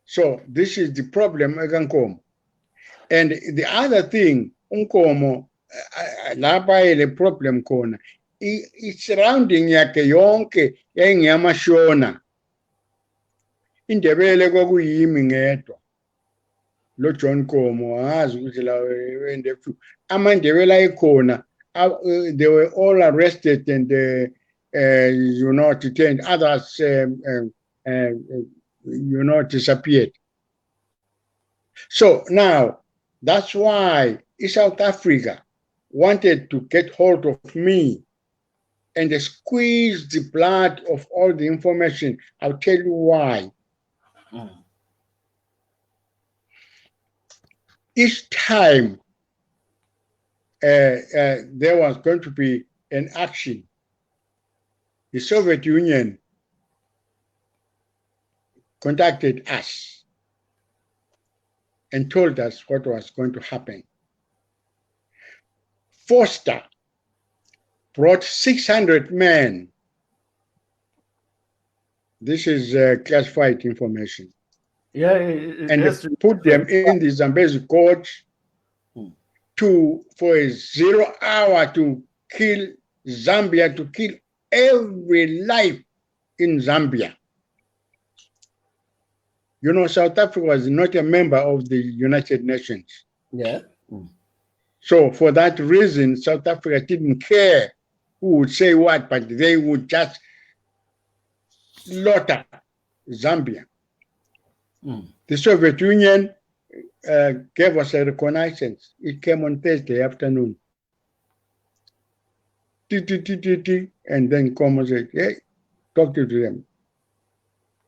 So this is the problem, Nkomo. And the other thing, Nkomo, the problem khona, surrounding yakhe yonke yayingeyamashona. Indebele kwakuyimi ngedwa. Lo John Nkomo angazi ukuthi la wende amandebele ayikhona, they were all arrested and detained. Others disappeared. So now that's why South Africa wanted to get hold of me and squeeze the blood of all the information. I'll tell you why. Each time there was going to be an action, the Soviet Union contacted us and told us what was going to happen. Foster brought 600 men. This is classified information. Yeah, and put them in the Zambezi court for a 0 hour to kill Zambia, to kill every life in Zambia. You know, South Africa was not a member of the United Nations. Yeah. So for that reason, South Africa didn't care who would say what, but they would just slaughter Zambia. The Soviet Union gave us a reconnaissance. It came on Thursday afternoon. And then Nkomo said, hey, talk to them.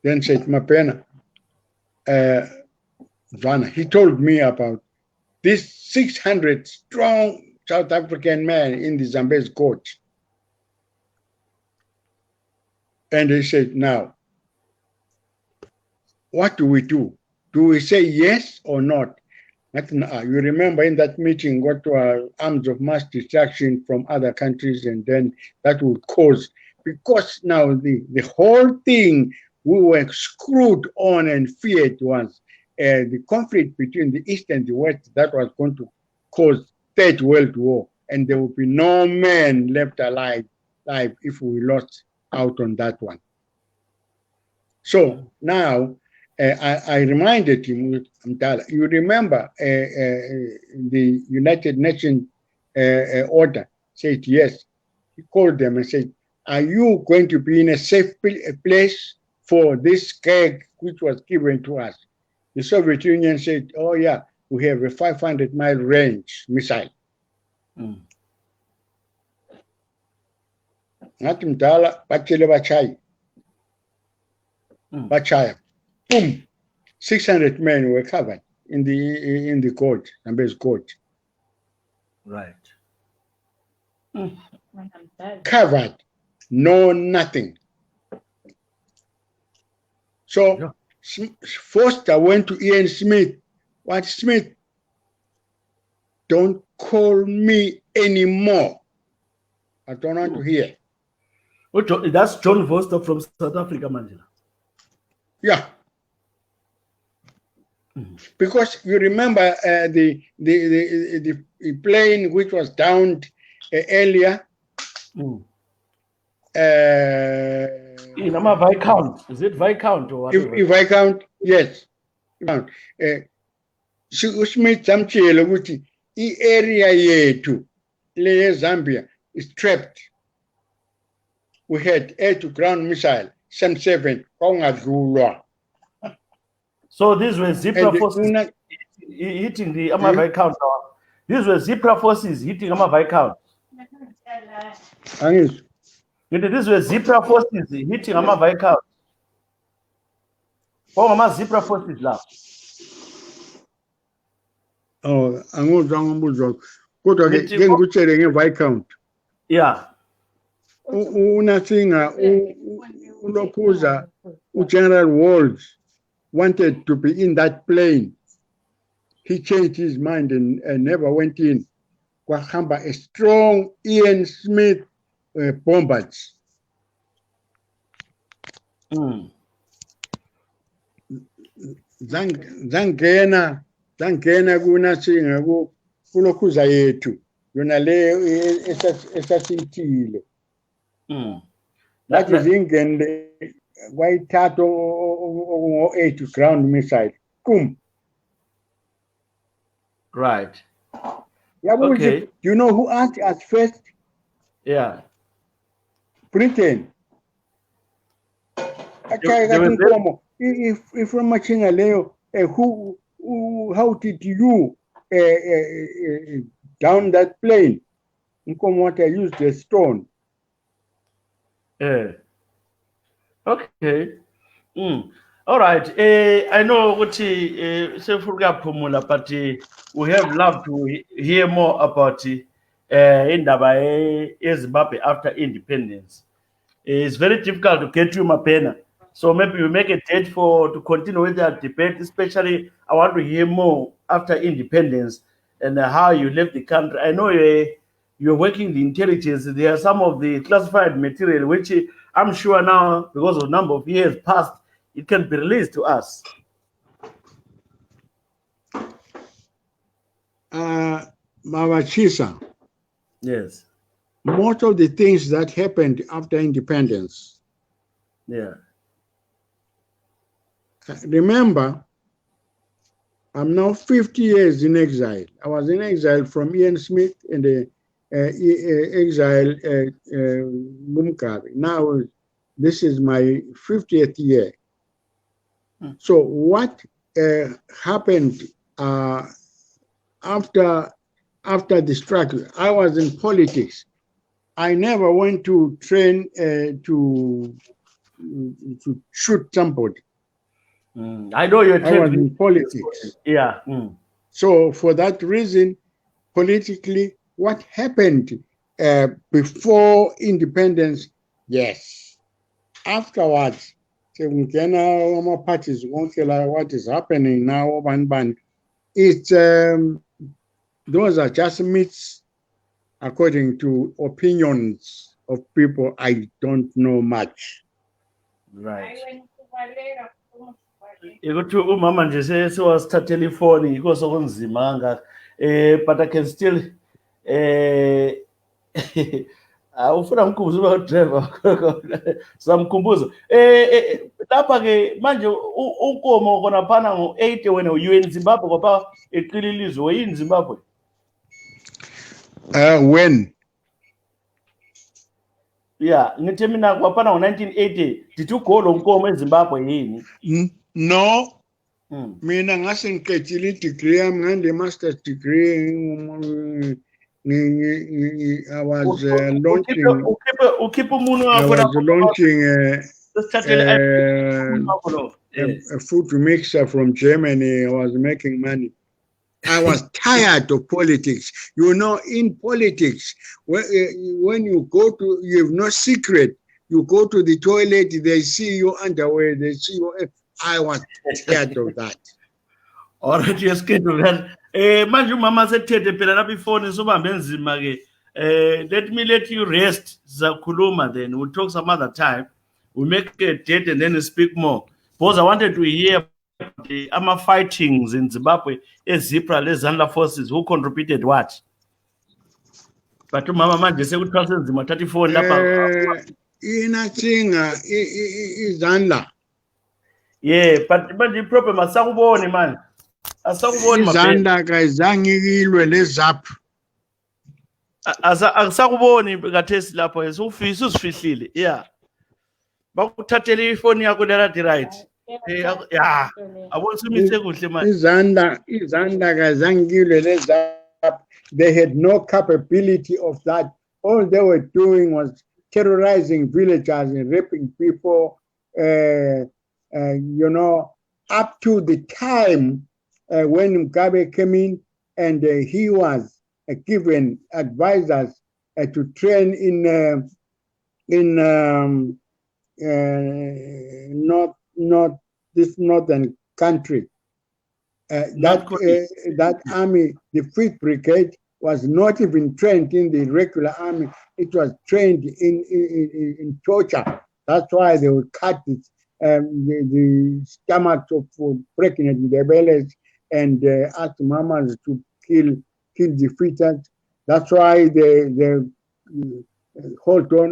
Then said, Mabhena, Zana, he told me about this 600 strong South African man in the Zambezi court. And he said, now, what do we do? Do we say yes or not? You remember in that meeting what were arms of mass destruction from other countries, and then that would cause, because now the whole thing we were screwed on and feared was the conflict between the East and the West that was going to cause Third World War, and there would be no man left alive if we lost out on that one. So now I reminded him, you remember the United Nations order said yes. He called them and said, are you going to be in a safe place for this keg which was given to us? The Soviet Union said, oh yeah, we have a 500-mile range missile. Ngathi mdala batshele bachaya. Boom. 600 men were covered in the court, Zambezi court. Right. Covered, no nothing. So Foster went to Ian Smith. What, Smith? Don't call me anymore. I don't want to hear. That's John Foster from South Africa, Mandela. Yeah. Because you remember the plane which was downed earlier. In a Viscount. Is it Viscount or whatever? If Viscount, yes. Smith samtshela ukuthi i-area yethu le Zambia is trapped. We had air-to-ground missile, SAM-7, kwakungadlulwa. So these were Zipra forces hitting the Viscount. These were Zipra forces hitting Viscount. These were Zipra forces hitting Viscount. What Zipra forces now? Oh, anguzwa ngombuzo. Kodwa ke ngikutshele ngeViscount. Yeah. Unasinga ulokhuza uGeneral Walls wanted to be in that plane. He changed his mind and never went in. Kwahamba a strong Ian Smith bombers. zangena kuna singa kulokhuza yethu yona le esasintile bathi zingene kwayithatha ngo-8 ground missile Right. Okay. Do you know who asked us first? Yeah. Britain. Okay, if from Machingaleo, how did you down that plane? Nkomo used a stone. Yeah. Okay. All right. I know what but we have loved to hear more about Zimbabwe after independence. It's very difficult to get you, Mabhena. So maybe we make a date to continue with that debate. Especially, I want to hear more after independence and how you left the country. I know you're working the intelligence. There are some of the classified material which I'm sure now, because of the number of years passed, it can be released to us. Mawachisa. Yes. Most of the things that happened after independence. Yeah. Remember, I'm now 50 years in exile. I was in exile from Ian Smith and the exile Mumkabi. Now, this is my 50th year. So what happened after the struggle? I was in politics. I never went to train to shoot somebody. I know you're I was in politics. Yeah. So for that reason, politically, what happened before independence? Yes. Afterwards, parties what is happening now, it's those are just myths according to opinions of people. I don't know much. Right. Ukuthi umama nje sewasithathela ifoni yiko sokunzima but I can still ufuna ngikubuza uba driver samkhumbuza lapha ke manje uNkomo kona phana ngo8 wena uYN Zimbabwe ngoba eqila ilizwe wayini Zimbabwe when yeah ngithi mina kwaphana ngo1980 did you go lo Nkomo eZimbabwe yini no mina ngase ngiqedile degree yami ngande master's degree I was launching a food mixer from Germany. I was making money. I was tired of politics. You know, in politics, when you go to, you have no secret. You go to the toilet, they see your underwear, they see your. I was tired of that. All right, you're scared of that. Manje umama sethethe phela lapha ifoni sobambe enzima ke. Let me let you rest zakhuluma, then we'll talk some other time. We'll make a date and then we'll speak more. Because I wanted to hear the armor fightings in Zimbabwe, Zipra, Zanu forces, who contributed what? But umama manje sekuthiwa senzima thatha ifoni lapha. Inathinga izandla. Yeah, but the problem asakuboni man. Izandla kayizangikilwe leZapu. Asakuboni kathesi lapho usufisa usifihlile. Yeah. Bakuthathela ifoni yakho lerathi right. Yeah. Abonisimise kuhle man. Izandla kayizangikilwe leZapu. They had no capability of that. All they were doing was terrorizing villagers and raping people. You know, up to the time when Mugabe came in and he was given advisors to train in not this northern country. That army, the 5th Brigade, was not even trained in the regular army. It was trained in torture. That's why they would cut the stomachs of pregnant Ndebeles and asked mamas to kill the fetus. That's why they hold on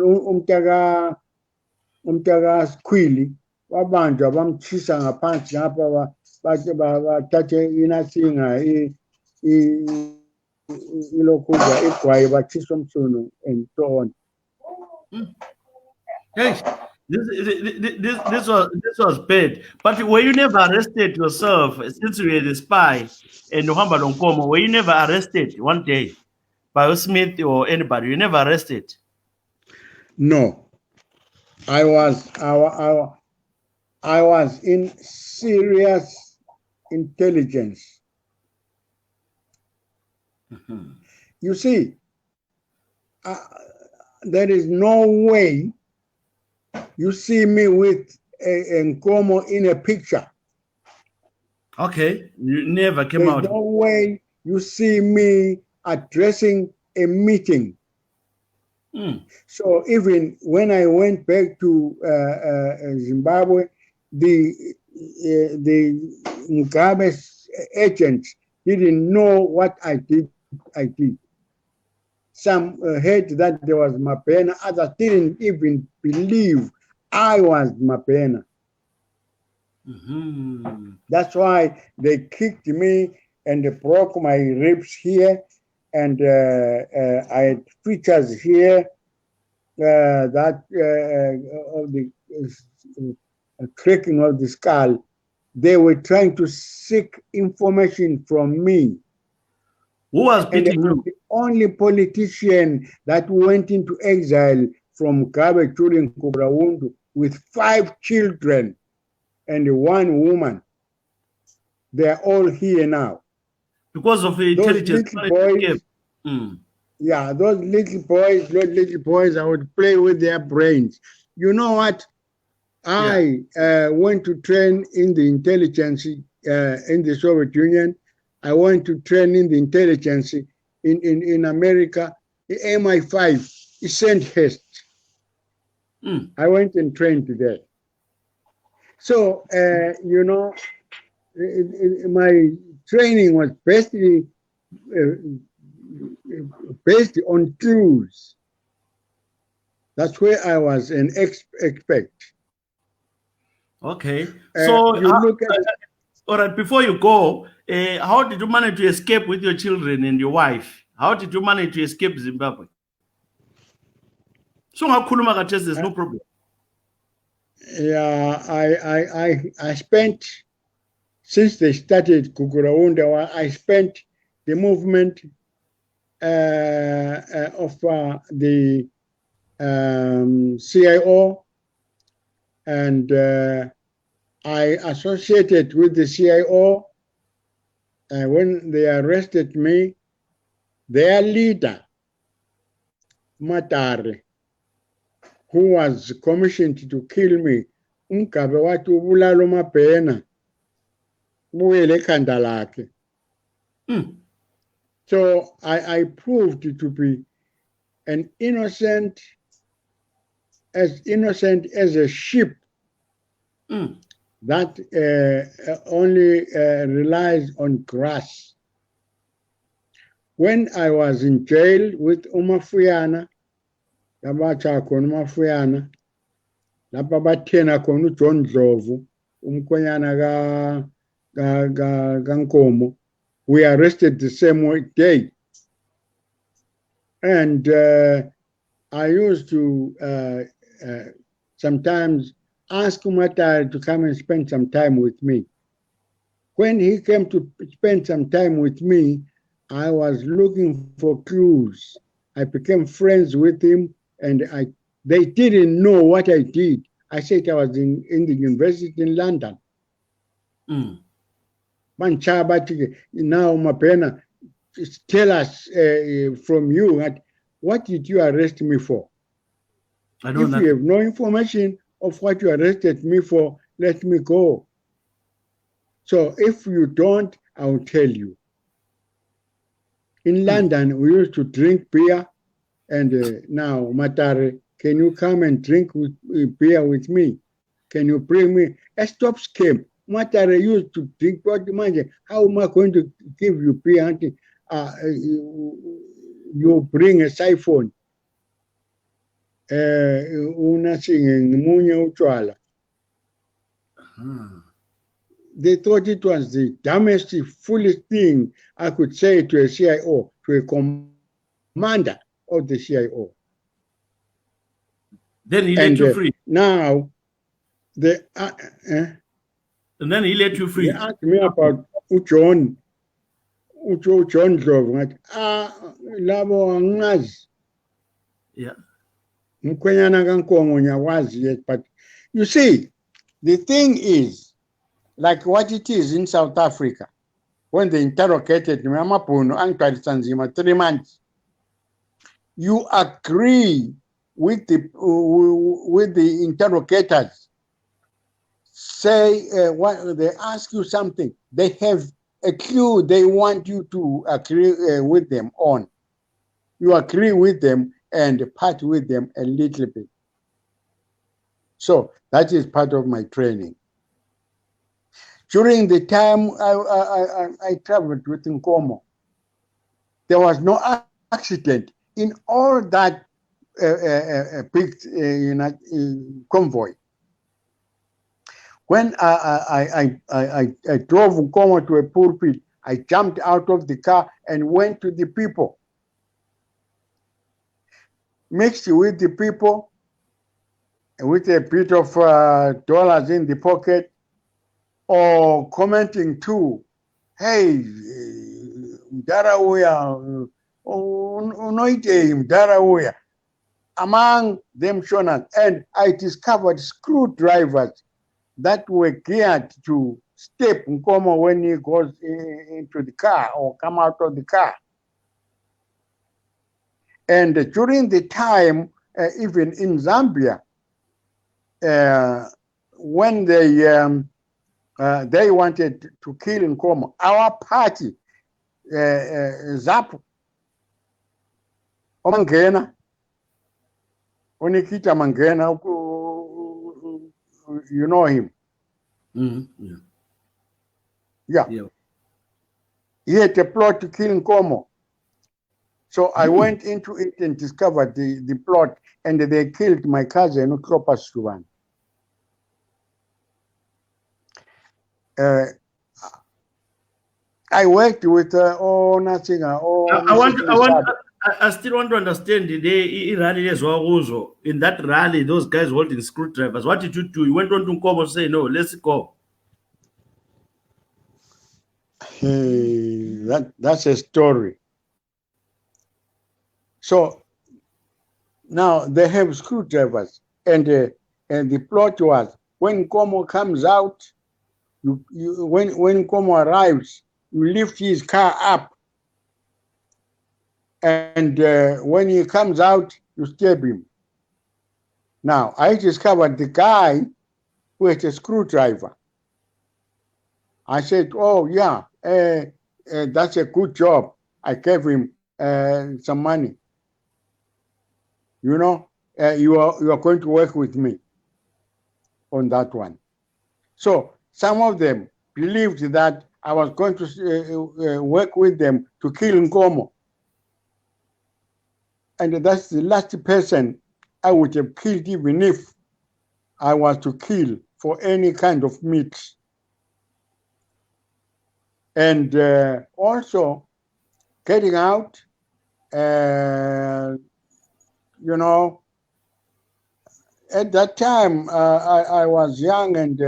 umtaka squilly wabanjwa bamchisa ngaphansi ngapha bathathe inasinga ilokhuza igwayi bachisa umsunu and so on. Hey, this was bad. But were you never arrested yourself since you were a spy and Joshua Nkomo? Were you never arrested one day by Smith or anybody? You never arrested? No, I was in serious intelligence. You see, there is no way you see me with Nkomo in a picture. Okay, you never came out. There's no way you see me addressing a meeting. So even when I went back to Zimbabwe, the Mugabe's agents didn't know what I did. Some heard that there was Mabhena, others didn't even believe I was Mabhena. That's why they kicked me and they broke my ribs here, and I had features here that of the cracking of the skull. They were trying to seek information from me. Who was beating you? The only politician that went into exile from Mugabe during Kubrawundu with 5 children and 1 woman. They are all here now. Because of the intelligence. Boys, yeah, those little boys, I would play with their brains. You know what? I went to train in the intelligence in the Soviet Union. I went to train in the intelligence in America, the MI5, Sandhurst. I went and trained there. So, you know, my training was basically based on truths. That's where I was an expert. Okay. So, you look at all right, before you go, how did you manage to escape with your children and your wife? How did you manage to escape Zimbabwe? So, there's no problem. Yeah, I spent, since they started Kukurawunda, I spent the movement of the CIO, and I associated with the CIO. When they arrested me, their leader, Matare, who was commissioned to kill me, Unkabe watu bulalo Mabhena, buwele khanda lakhe. So I proved to be an innocent as a sheep that only relies on grass. When I was in jail with Umafuyana, labacha khona uMafuyana, lapha bathena khona uJohn Dlovu, umkhwenyana kaNkomo, we arrested the same day. And I used to sometimes ask Umatari to come and spend some time with me. When he came to spend some time with me, I was looking for clues. I became friends with him, and they didn't know what I did. I said I was in the university in London. Now, Mabhena, tell us from you, what did you arrest me for? If you have no information of what you arrested me for, let me go. So if you don't, I will tell you. In London, we used to drink beer, and now, Matare, can you come and drink beer with me? can you bring me a stop scheme? What are you used to drink? How am I going to give you pay until you bring a siphon? They thought it was the dumbest, foolish thing I could say to a CIO, to a commander of the CIO. Then he let you free. Now, and then he let you free. They asked me about John Dlove. Labo angazi. Yeah. But you see, the thing is, like what it is in South Africa, when they interrogated me, 3 months, you agree with the interrogators. Say what they ask you something, they have a clue they want you to agree with them on. You agree with them and part with them a little bit. So that is part of my training. During the time I traveled with Nkomo, there was no accident in all that big convoy. When I drove Nkomo to a pulpit, I jumped out of the car and went to the people, mixed with the people, with a bit of dollars in the pocket, or commenting too, hey, Mdarawuya, Unoite Mdarawuya, among them Shonan. And I discovered screwdrivers that were geared to step Nkomo when he goes into the car or come out of the car. And during the time, even in Zambia, when they wanted to kill Nkomo, our party, Zapu, Mangena, Onikita Mangena, you know him. Mm-hmm. Yeah. He had a plot to kill Nkomo. So I went into it and discovered the plot, and they killed my cousin, Uklopas Suvan. I worked with nothing. I still want to understand the rally as well. In that rally, those guys holding screwdrivers. What did you do? You went on to Nkomo and say, no, let's go. That's a story. So now they have screwdrivers, and the plot was when Nkomo comes out, when Nkomo arrives, you lift his car up, and when he comes out, you stab him. Now, I discovered the guy who had a screwdriver. I said, oh, yeah, that's a good job. I gave him some money. You know, you are going to work with me on that one. So some of them believed that I was going to work with them to kill Nkomo. And that's the last person I would have killed, even if I was to kill for any kind of meat. And also getting out, you know, at that time I was young and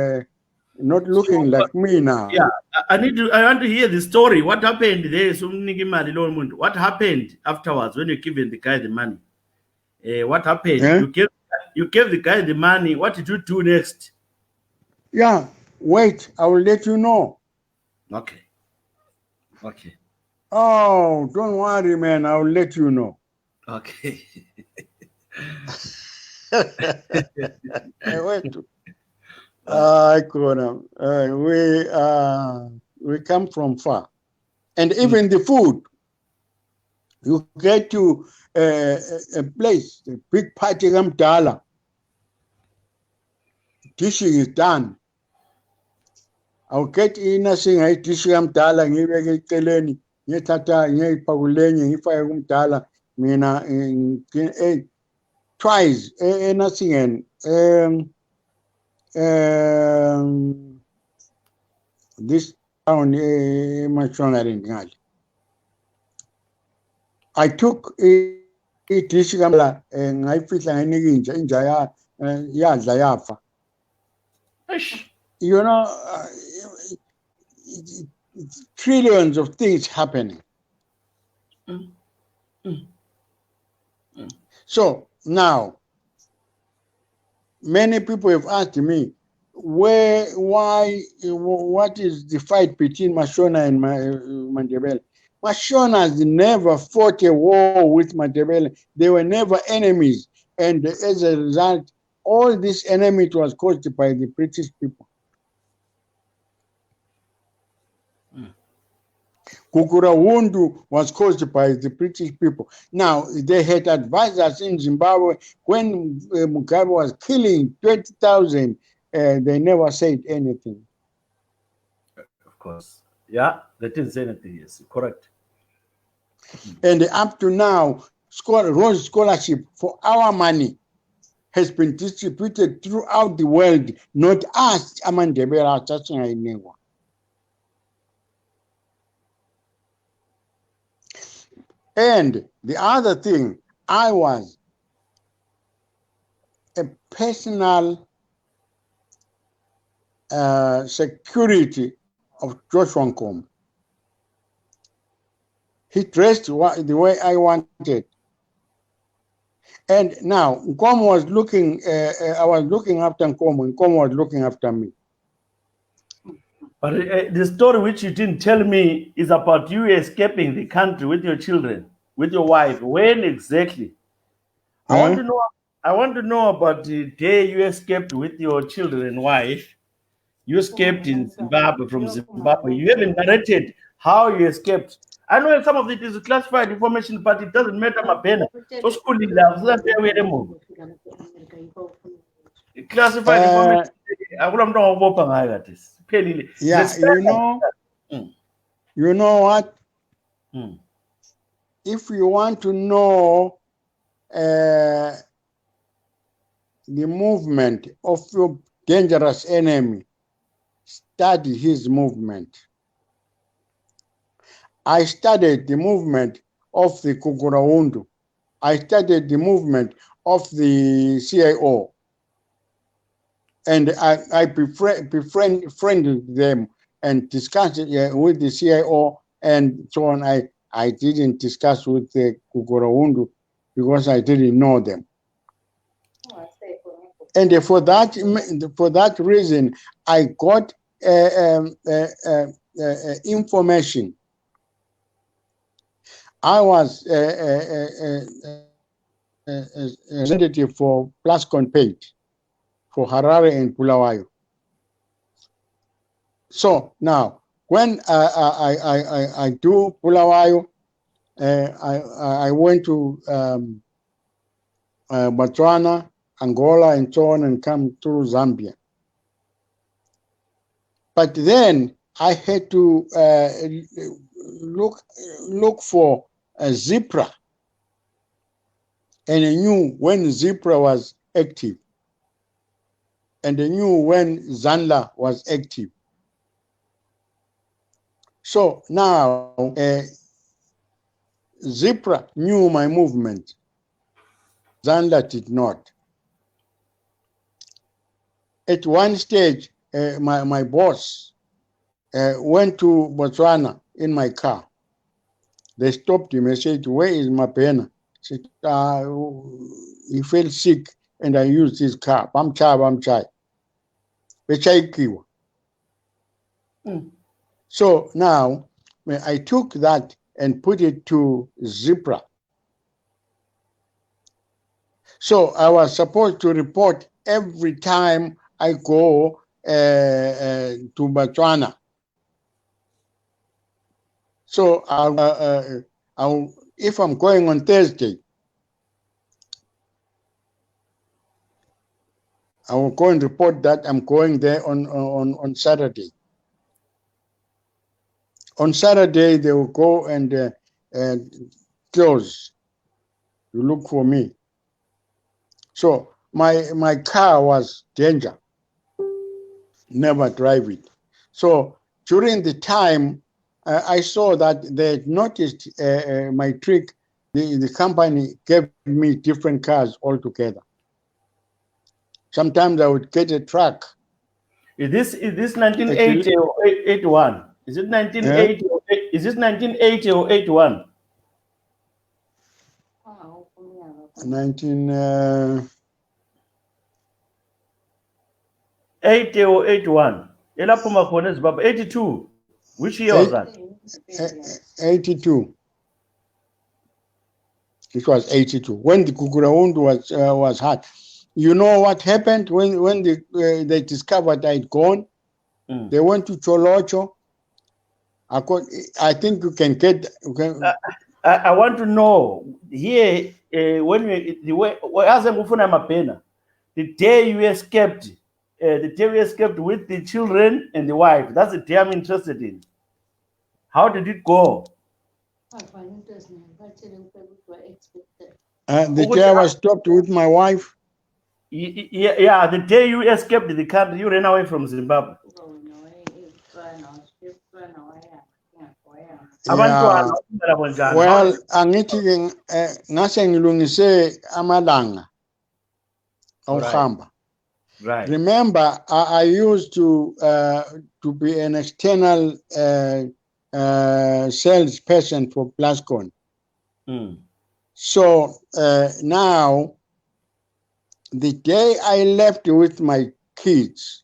not looking like me now. Yeah, I want to hear the story. What happened there? What happened afterwards when you given the guy the money? What happened? Yeah? You gave the guy the money. What did you do next? Yeah, wait, I will let you know. Okay. Okay. Oh, don't worry, man. I will let you know. Okay. I went to. We come from far, and even the food. You get to a place, a big party, Mdala. Teaching is done. I'll get in a thing, I teach him Dala, and you get Teleni, Yetata, Yepaguleni, if I am Dala, Mina, twice, nothing, this town, Machonga. I took it, teaching him, and I feel like anything in Jaya, Zayafa. You know, trillions of things happening. So now, many people have asked me, what is the fight between Mashona and Mandebele? Mashonas never fought a war with Mandebele. They were never enemies. And as a result, all this enemy was caused by the British people. Kukurawundu was caused by the British people. Now, they had advisors in Zimbabwe when Mugabe was killing 20,000. They never said anything. Of course. Yeah, they didn't say anything. Yes, correct. And up to now, Rose Scholarship for our money has been distributed throughout the world, not us, Amandebela, touching anyone. And the other thing, I was a personal security of Joshua Nkomo. He dressed the way I wanted. And now, Nkomo was looking, I was looking after Nkomo, Nkomo was looking after me. But the story which you didn't tell me is about you escaping the country with your children, with your wife. When exactly? I want to know about the day you escaped with your children and wife. You escaped in Zimbabwe, from Zimbabwe. You haven't narrated how you escaped. I know some of it is classified information, but it doesn't matter, Mabhena. So school is classified information. Yeah, you know what? If you want to know the movement of your dangerous enemy, study his movement. I studied the movement of the Kukurawundu. I studied the movement of the CIO. And I befriended them and discussed with the CIO and so on. I didn't discuss with the Kukurawundu because I didn't know them. And for that reason, I got information. I was a representative for Plascon Page for Harare and Bulawayo. So now, when I do Bulawayo, I went to Botswana, Angola, and so on, and come through Zambia. But then I had to look for a Zipra, and I knew when Zipra was active, and I knew when Zanla was active. So now Zipra knew my movement. Zanla did not. At one stage, my boss went to Botswana in my car. They stopped him and said, "Where is Mabhena?" He said, he felt sick and I used his car. Bamchai. So now I took that and put it to Zipra. So I was supposed to report every time I go to Botswana. So if I'm going on Thursday, I will go and report that I'm going there on Saturday. On Saturday, they will go and close to look for me. So my car was danger. Never drive it. So during the time, I saw that they had noticed my trick. The company gave me different cars altogether. Sometimes I would get a truck. Is this 1980 or 81? Is it 1980? Is this 1980 or 81? 80 or 81? Elapuma khona eZimbabwe 82. Which year was that? 82. It was 82 when the Kukuraund was hard. You know what happened when they discovered I'd gone? They went to Cholocho. I think you can get. I want to know here when Mabhena, the day you escaped, with the children and the wife. That's the day I'm interested in. How did it go? The day I was stopped with my wife. Yeah, the day you escaped the country, you ran away from Zimbabwe. Yeah. Well, angithi ngase ngilungise amalanga awuhamba. Right. Remember, I used to be an external salesperson for Plascon. So now, the day I left with my kids,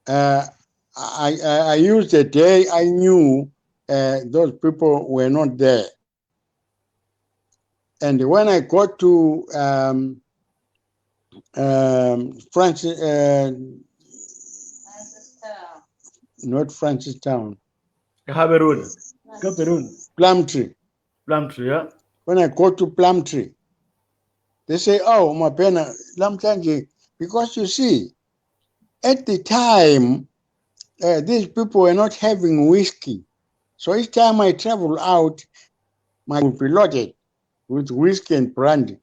I used the day I knew those people were not there. And when I got to not Francistown. Plumtree. Plumtree, yeah. When I go to Plumtree, they say, "Oh, Mabhena, Lamtanje," because you see, at the time, these people were not having whiskey. So each time I travel out, my would be loaded with whiskey and brandy.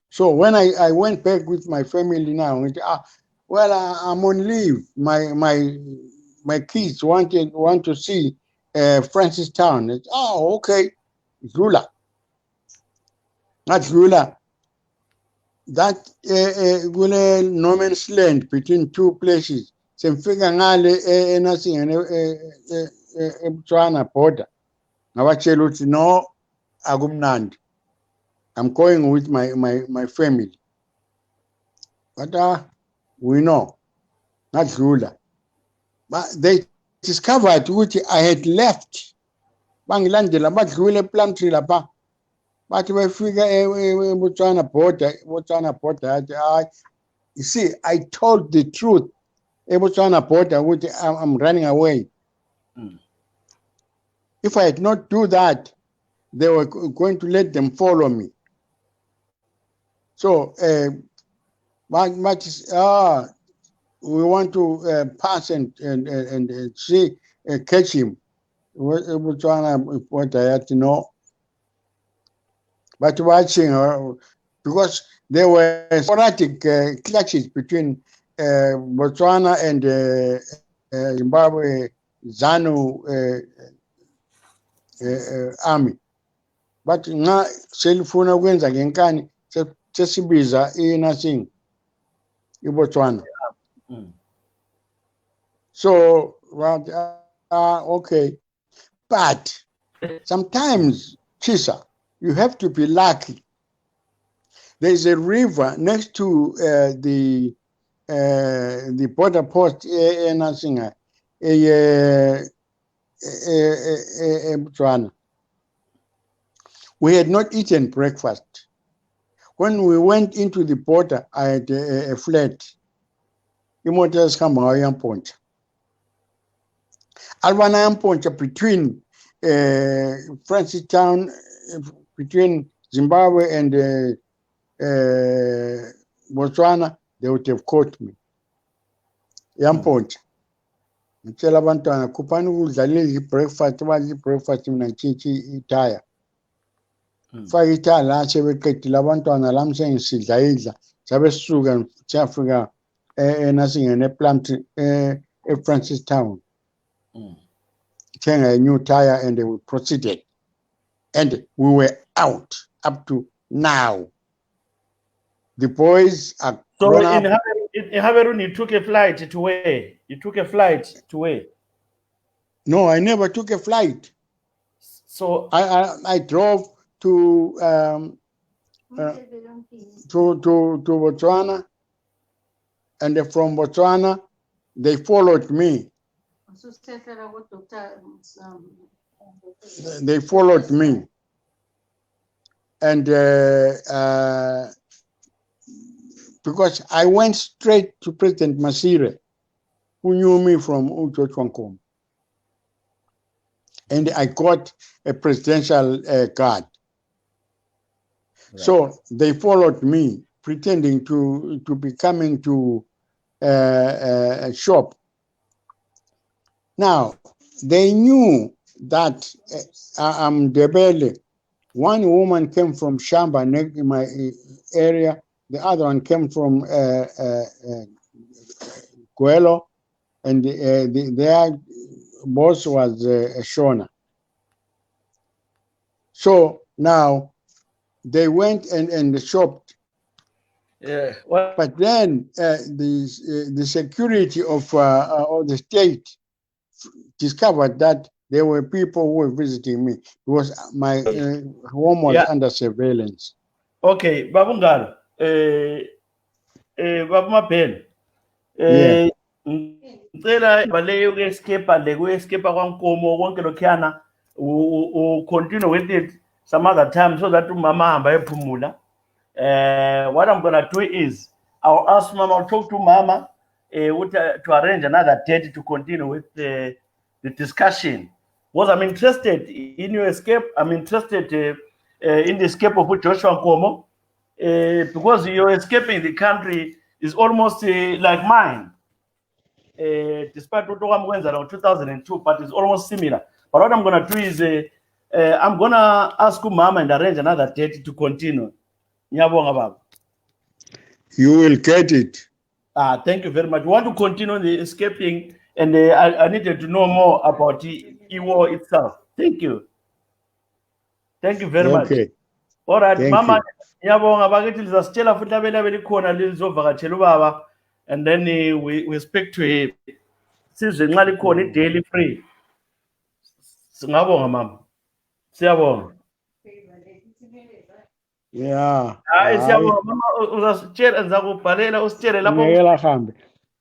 So when I went back with my family now, well, I'm on leave. My kids want to see Francistown. Okay, Zula. Not Zula. That no man's land between two places. Semfika ngale nothing Botswana border. Ngawatshela uthi no akumnandi. I'm going with my family. But we know, not Zula. But they discovered which I had left. Bangilandela badlule Plumtree lapha. But we figure Botswana border. You see, I told the truth. Botswana border, which I'm running away. If I had not do that, they were going to let them follow me. So, we want to pass and see, catch him. Botswana border, I had to know. But watching because there were sporadic clashes between Botswana and Zimbabwe Zanu army. But nga selifuna ukwenza ngenkani sesibiza nothing iBotswana. So okay, but sometimes Chisa, you have to be lucky. There's a river next to the border post Botswana. We had not eaten breakfast. When we went into the border, I had a flat. Imoto ezihamba ngayo yaMpontsha. Alwana yaMpontsha between Francistown, between Zimbabwe and Botswana, they would have caught me. Yamponcha. Ngitshela abantwana kuphani ukudla leli breakfast badla breakfast mina ntshintshi itaya. Faka itaya la sebeqedile abantwana lami sengisidla idla sabe sisuka siyafika nasingene ePlant eFrancistown. Thenga a new tire and we proceeded. And we were out up to now. The boys are So grown in up. Haverun, you took a flight to where? You took a flight to where? No, I never took a flight. So I drove to Botswana, and from Botswana they followed me. They followed me, and because I went straight to President Masire, who knew me from Joshua Nkomo, and I got a presidential card. Right. So they followed me, pretending to be coming to a shop. Now, they knew that I'm Debele. One woman came from Shamba in my area. The other one came from Guelo, and their boss was Shona. So now they went and shopped. Yeah. Well, but then the security of the state discovered that there were people who were visiting me because my home was under surveillance. Okay, Babu Ngalo, Babu Mabhena, ngicela bale escape kwaNkomo konke lokhuyana continue with it some other time so that umama hamba ephumula. What I'm gonna do is I'll ask Mama, I'll talk to Mama to arrange another date to continue with the discussion. Because I'm interested in your escape. I'm interested in the escape of Joshua Nkomo because you're escaping the country is almost like mine. Despite what I'm going around 2002, but it's almost similar. But what I'm gonna do is I'm gonna ask Mama and arrange another date to continue. You will get it. Thank you very much. We want to continue the escaping, and I needed to know more about the war itself. Thank you. Thank you very much. All right, Thank Mama. And then we speak to him. Since the daily free. Mama. Yeah.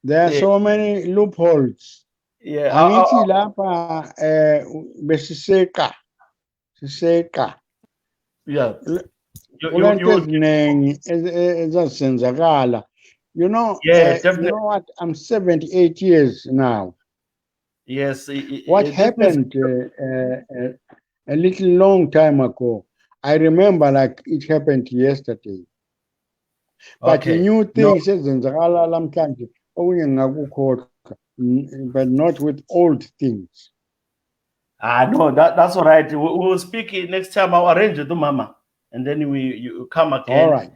There are so many loopholes. Yeah. Yeah. You know, yeah, you know what? I'm 78 years now. Yes. What happened a little long time ago? I remember like it happened yesterday. But new things, but not with old things. No, that's all right. We'll speak next time. I'll arrange it to Mama, and then you come again. All right.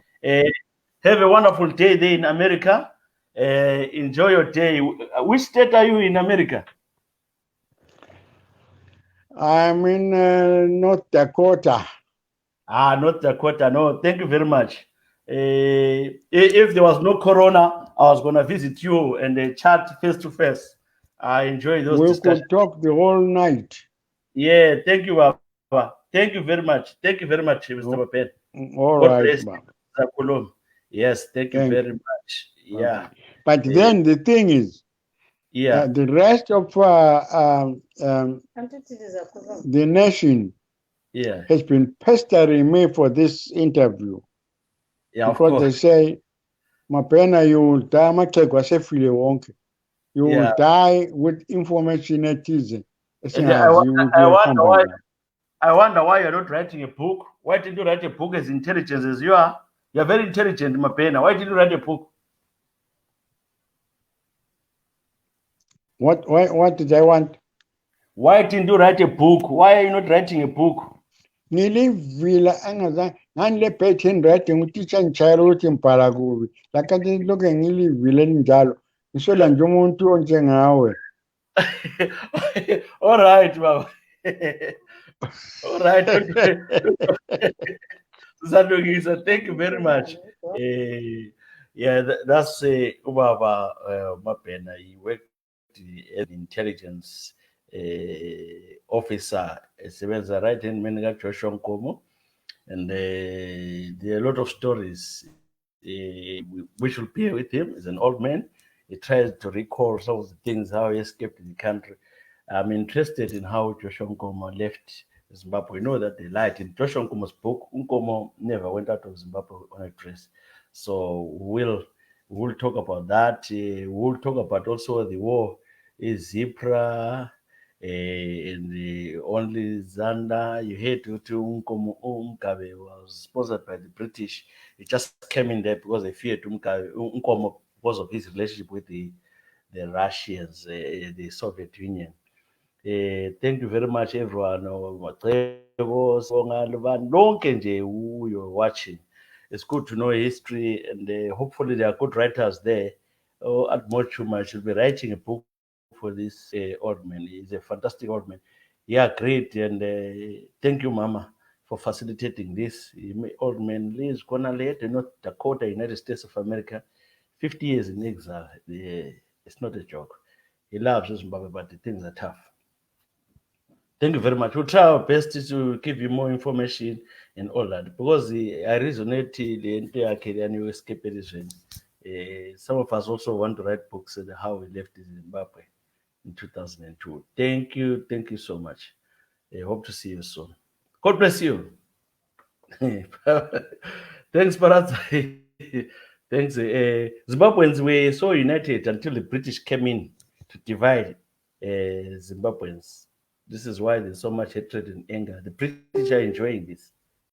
Have a wonderful day there in America. Enjoy your day. Which state are you in America? I'm in North Dakota. North Dakota. No, thank you very much. If there was no corona, I was going to visit you and chat face to face. I enjoy those discussions. We could talk the whole night. Yeah, thank you, Baba. Thank you very much. Thank you very much, Mr. Mabhena. All right, Baba. Yes, thank you very much. Yeah. But then the thing is, the rest of the nation has been pestering me for this interview. Yeah, because they say, Mabhena, you will die. You will die with information netizen. I wonder why you're not writing a book. Why didn't you write a book as intelligent as you are? You're very intelligent, Mabhena. Why didn't you write a book? What did I want? Why didn't you write a book? Why are you not writing a book? Ngilivila ngale pattern writing utitsha ngitshayela ukuthi ngibhala kubi lakathi lokhu ngilivile njalo ngisola nje umuntu onjengawe. All right, Baba. All right. Zanu, thank you very much. Yeah, that's Ubaba Mabhena. He worked as an intelligence officer, sebenza right hand man Joshua Nkomo, and there are a lot of stories we should bear with him. He's an old man. He tries to recall some of the things how he escaped the country. I'm interested in how Joshua Nkomo left Zimbabwe. We know that they lied. In Joshua Nkomo's book, Nkomo never went out of Zimbabwe on a dress. So we'll talk about that. We'll talk about also the war is Zipra and the only Zanda. You heard to Nkomo Umkabe was sponsored by the British. It just came in there because they feared Nkomo because of his relationship with the Russians, the Soviet Union. Thank you very much, everyone. You're watching. It's good to know history, and hopefully there are good writers there. At Mochuma should be writing a book for this old man. He's a fantastic old man. Yeah, great, and thank you, Mama, for facilitating this. Old man lives Gonale, North Dakota, United States of America, 50 years in exile. It's not a joke. He loves Zimbabwe, but the things are tough. Thank you very much. We'll try our best to give you more information and all that because I resonate the entire career and you escape it. Some of us also want to write books on how we left Zimbabwe in 2002. Thank you so much. I hope to see you soon. God bless you. Thanks, Barat. Thanks. Zimbabweans were so united until the British came in to divide Zimbabweans. This is why there's so much hatred and anger. The British are enjoying this.